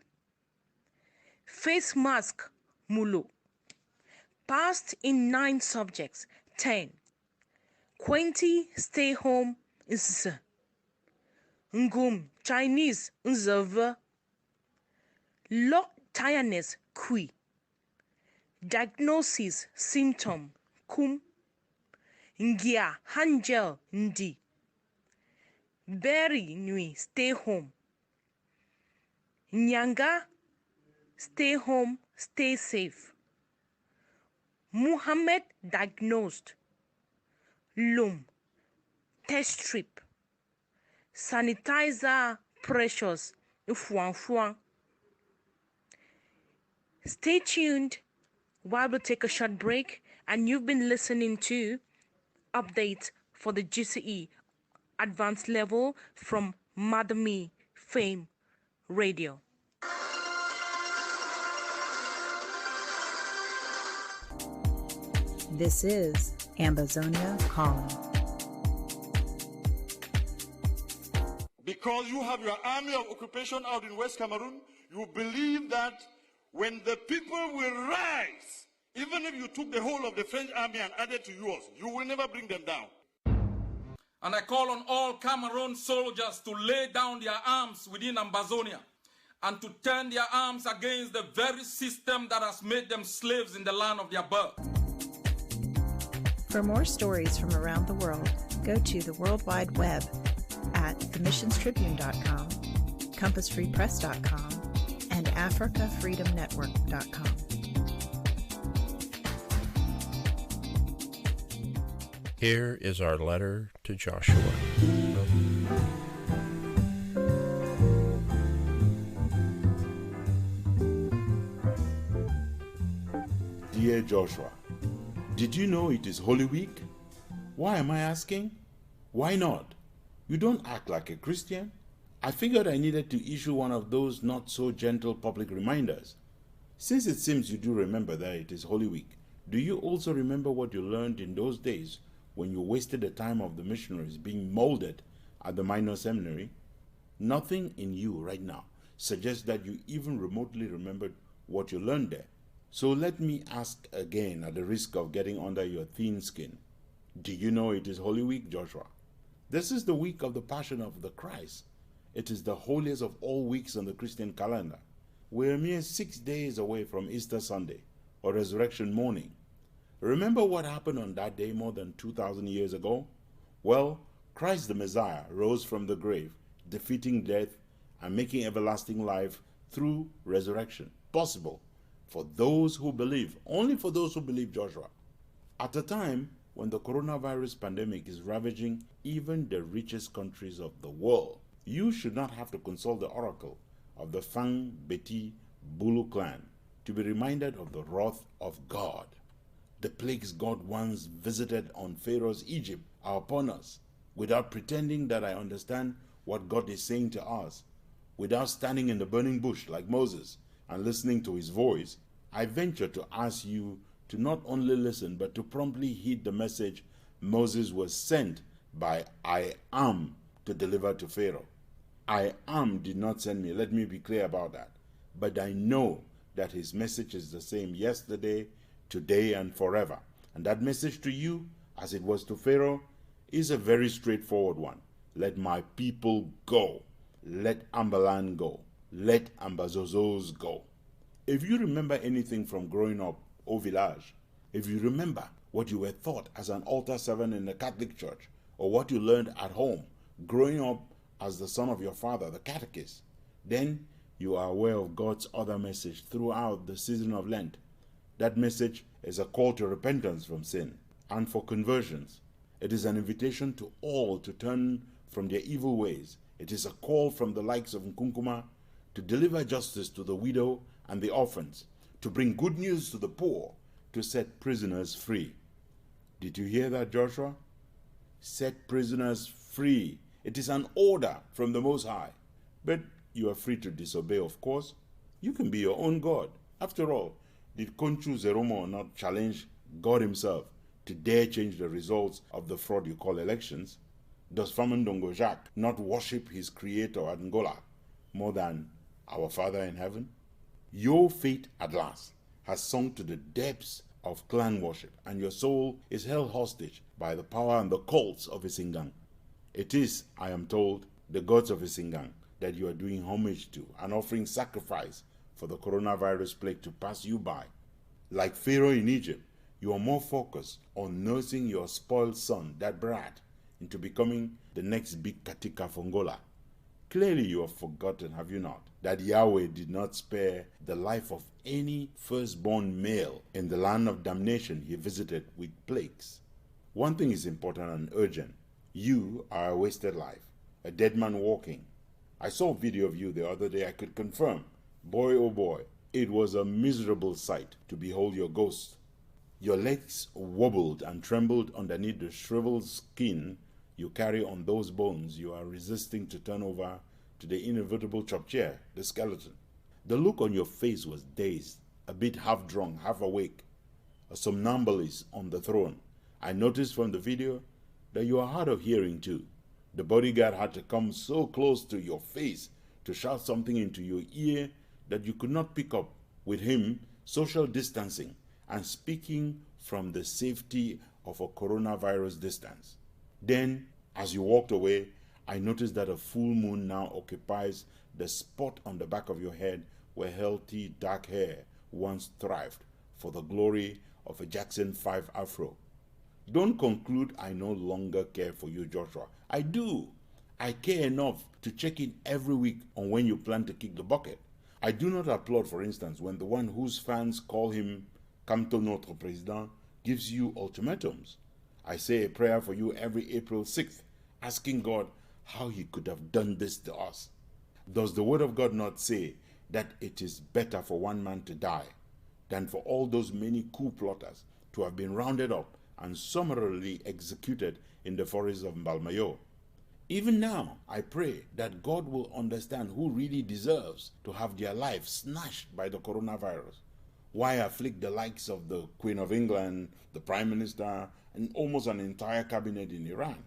face mask mulo. Passed in 9 subjects, 10. Quenti stay home is ngum Chinese nzava, lock tiredness kui, diagnosis symptom kum, ngia hangel ndi, berry nui stay home, nyanga stay home stay safe, Muhammad diagnosed, lum test strip, sanitizer precious fuan. Stay tuned while we take a short break, and you've been listening to updates for the GCE advanced level from Madame Fame Radio. This is Ambazonia Calling. Because you have your army of occupation out in West Cameroon, you believe that when the people will rise, even if you took the whole of the French army and added to yours, you will never bring them down. And I call on all Cameroon soldiers to lay down their arms within Ambazonia and to turn their arms against the very system that has made them slaves in the land of their birth. For more stories from around the world, go to the World Wide Web at themissionstribune.com, compassfreepress.com, and africafreedomnetwork.com. Here is our letter to Joshua. Dear Joshua, did you know it is Holy Week? Why am I asking? Why not? You don't act like a Christian. I figured I needed to issue one of those not so gentle public reminders. Since it seems you do remember that it is Holy Week, do you also remember what you learned in those days when you wasted the time of the missionaries being molded at the minor seminary? Nothing in you right now suggests that you even remotely remembered what you learned there. So let me ask again, at the risk of getting under your thin skin. Do you know it is Holy Week, Joshua? This is the week of the Passion of the Christ. It is the holiest of all weeks on the Christian calendar. We're mere 6 days away from Easter Sunday, or Resurrection morning. Remember what happened on that day more than 2,000 years ago? Well, Christ the Messiah rose from the grave, defeating death and making everlasting life through resurrection possible for those who believe, only for those who believe, Joshua. At a time when the coronavirus pandemic is ravaging even the richest countries of the world, you should not have to consult the oracle of the Fang Beti Bulu clan to be reminded of the wrath of God. The plagues God once visited on Pharaoh's Egypt are upon us. Without pretending that I understand what God is saying to us, without standing in the burning bush like Moses and listening to his voice, I venture to ask you to not only listen but to promptly heed the message Moses was sent by I Am to deliver to Pharaoh. I Am did not send me, let me be clear about that. But I know that his message is the same yesterday, today, and forever. And that message to you, as it was to Pharaoh, is a very straightforward one. Let my people go. Let Ambalan go. Let Ambazozos go. If you remember anything from growing up au village, if you remember what you were taught as an altar servant in the Catholic Church, or what you learned at home growing up as the son of your father, the catechist, then you are aware of God's other message throughout the season of Lent. That message is a call to repentance from sin and for conversions. It is an invitation to all to turn from their evil ways. It is a call from the likes of Nkunkuma to deliver justice to the widow and the orphans, to bring good news to the poor, to set prisoners free. Did you hear that, Joshua? Set prisoners free. It is an order from the Most High. But you are free to disobey, of course. You can be your own God. After all, did Konchu Zeromo not challenge God himself to dare change the results of the fraud you call elections? Does Famandongo Jacques not worship his creator at Angola more than our Father in heaven? Your fate at last has sunk to the depths of clan worship, and your soul is held hostage by the power and the cults of Isingang. It is, I am told, the gods of Isingang that you are doing homage to and offering sacrifice for the coronavirus plague to pass you by. Like Pharaoh in Egypt, you are more focused on nursing your spoiled son, that brat, into becoming the next big Katika of Angola. Clearly you have forgotten, have you not, that Yahweh did not spare the life of any firstborn male in the land of damnation he visited with plagues. One thing is important and urgent. You are a wasted life, a dead man walking. I saw a video of you the other day. I could confirm, boy oh boy, it was a miserable sight to behold your ghost. Your legs wobbled and trembled underneath the shriveled skin you carry on those bones you are resisting to turn over to the inevitable chop chair, the skeleton. The look on your face was dazed, a bit half drunk, half awake, a somnambulist on the throne. I noticed from the video that you are hard of hearing too. The bodyguard had to come so close to your face to shout something into your ear that you could not pick up, with him social distancing and speaking from the safety of a coronavirus distance. Then As you walked away, I noticed that a full moon now occupies the spot on the back of your head where healthy dark hair once thrived for the glory of a Jackson 5 afro. Don't conclude I no longer care for you, Joshua. I do. I care enough to check in every week on when you plan to kick the bucket. I do not applaud, for instance, when the one whose fans call him Canto Notre Président gives you ultimatums. I say a prayer for you every April 6th, asking God how he could have done this to us. Does the word of God not say that it is better for one man to die than for all those many coup plotters to have been rounded up and summarily executed in the forests of Mbalmayo? Even now, I pray that God will understand who really deserves to have their life snatched by the coronavirus. Why afflict the likes of the Queen of England, the Prime Minister, and almost an entire cabinet in Iran?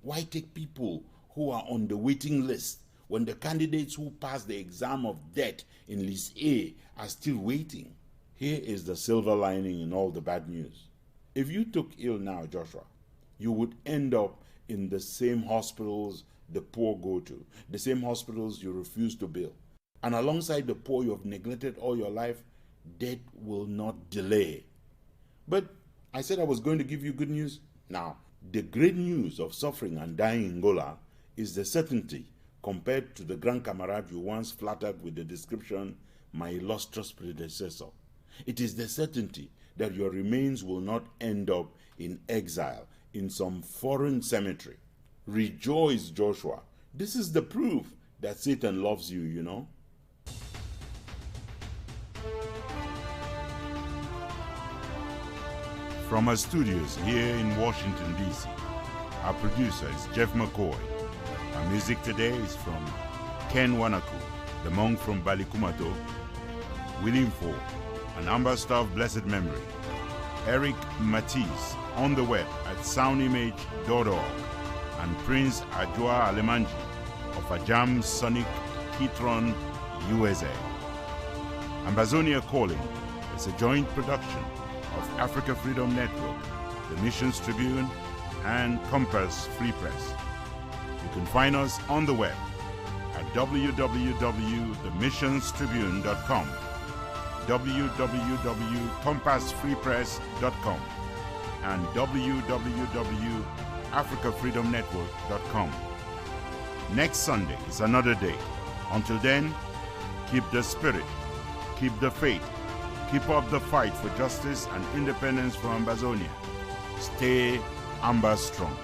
Why take people who are on the waiting list when the candidates who passed the exam of death in List A are still waiting? Here is the silver lining in all the bad news. If you took ill now, Joshua, you would end up in the same hospitals the poor go to, the same hospitals you refuse to bill. And alongside the poor you have neglected all your life, death will not delay. But I said I was going to give you good news. Now, the great news of suffering and dying in Angola is the certainty compared to the grand camarade you once flattered with the description, my illustrious predecessor. It is the certainty that your remains will not end up in exile in some foreign cemetery. Rejoice, Joshua. This is the proof that Satan loves you, you know. From our studios here in Washington, D.C., our producer is Jeff McCoy. Our music today is from Ken Wanaku, the monk from Balikumato, William Ford, an ambassador of blessed memory, Eric Matisse on the web at soundimage.org, and Prince Ajua Alemanji of Ajam Sonic Kitron, USA. Ambazonia Calling is a joint production of Africa Freedom Network, the Missions Tribune, and Compass Free Press. You can find us on the web at www.themissionstribune.com, www.compassfreepress.com, and www.africafreedomnetwork.com. Next Sunday is another day. Until then, keep the spirit, keep the faith, keep up the fight for justice and independence for Ambazonia. Stay Amba strong.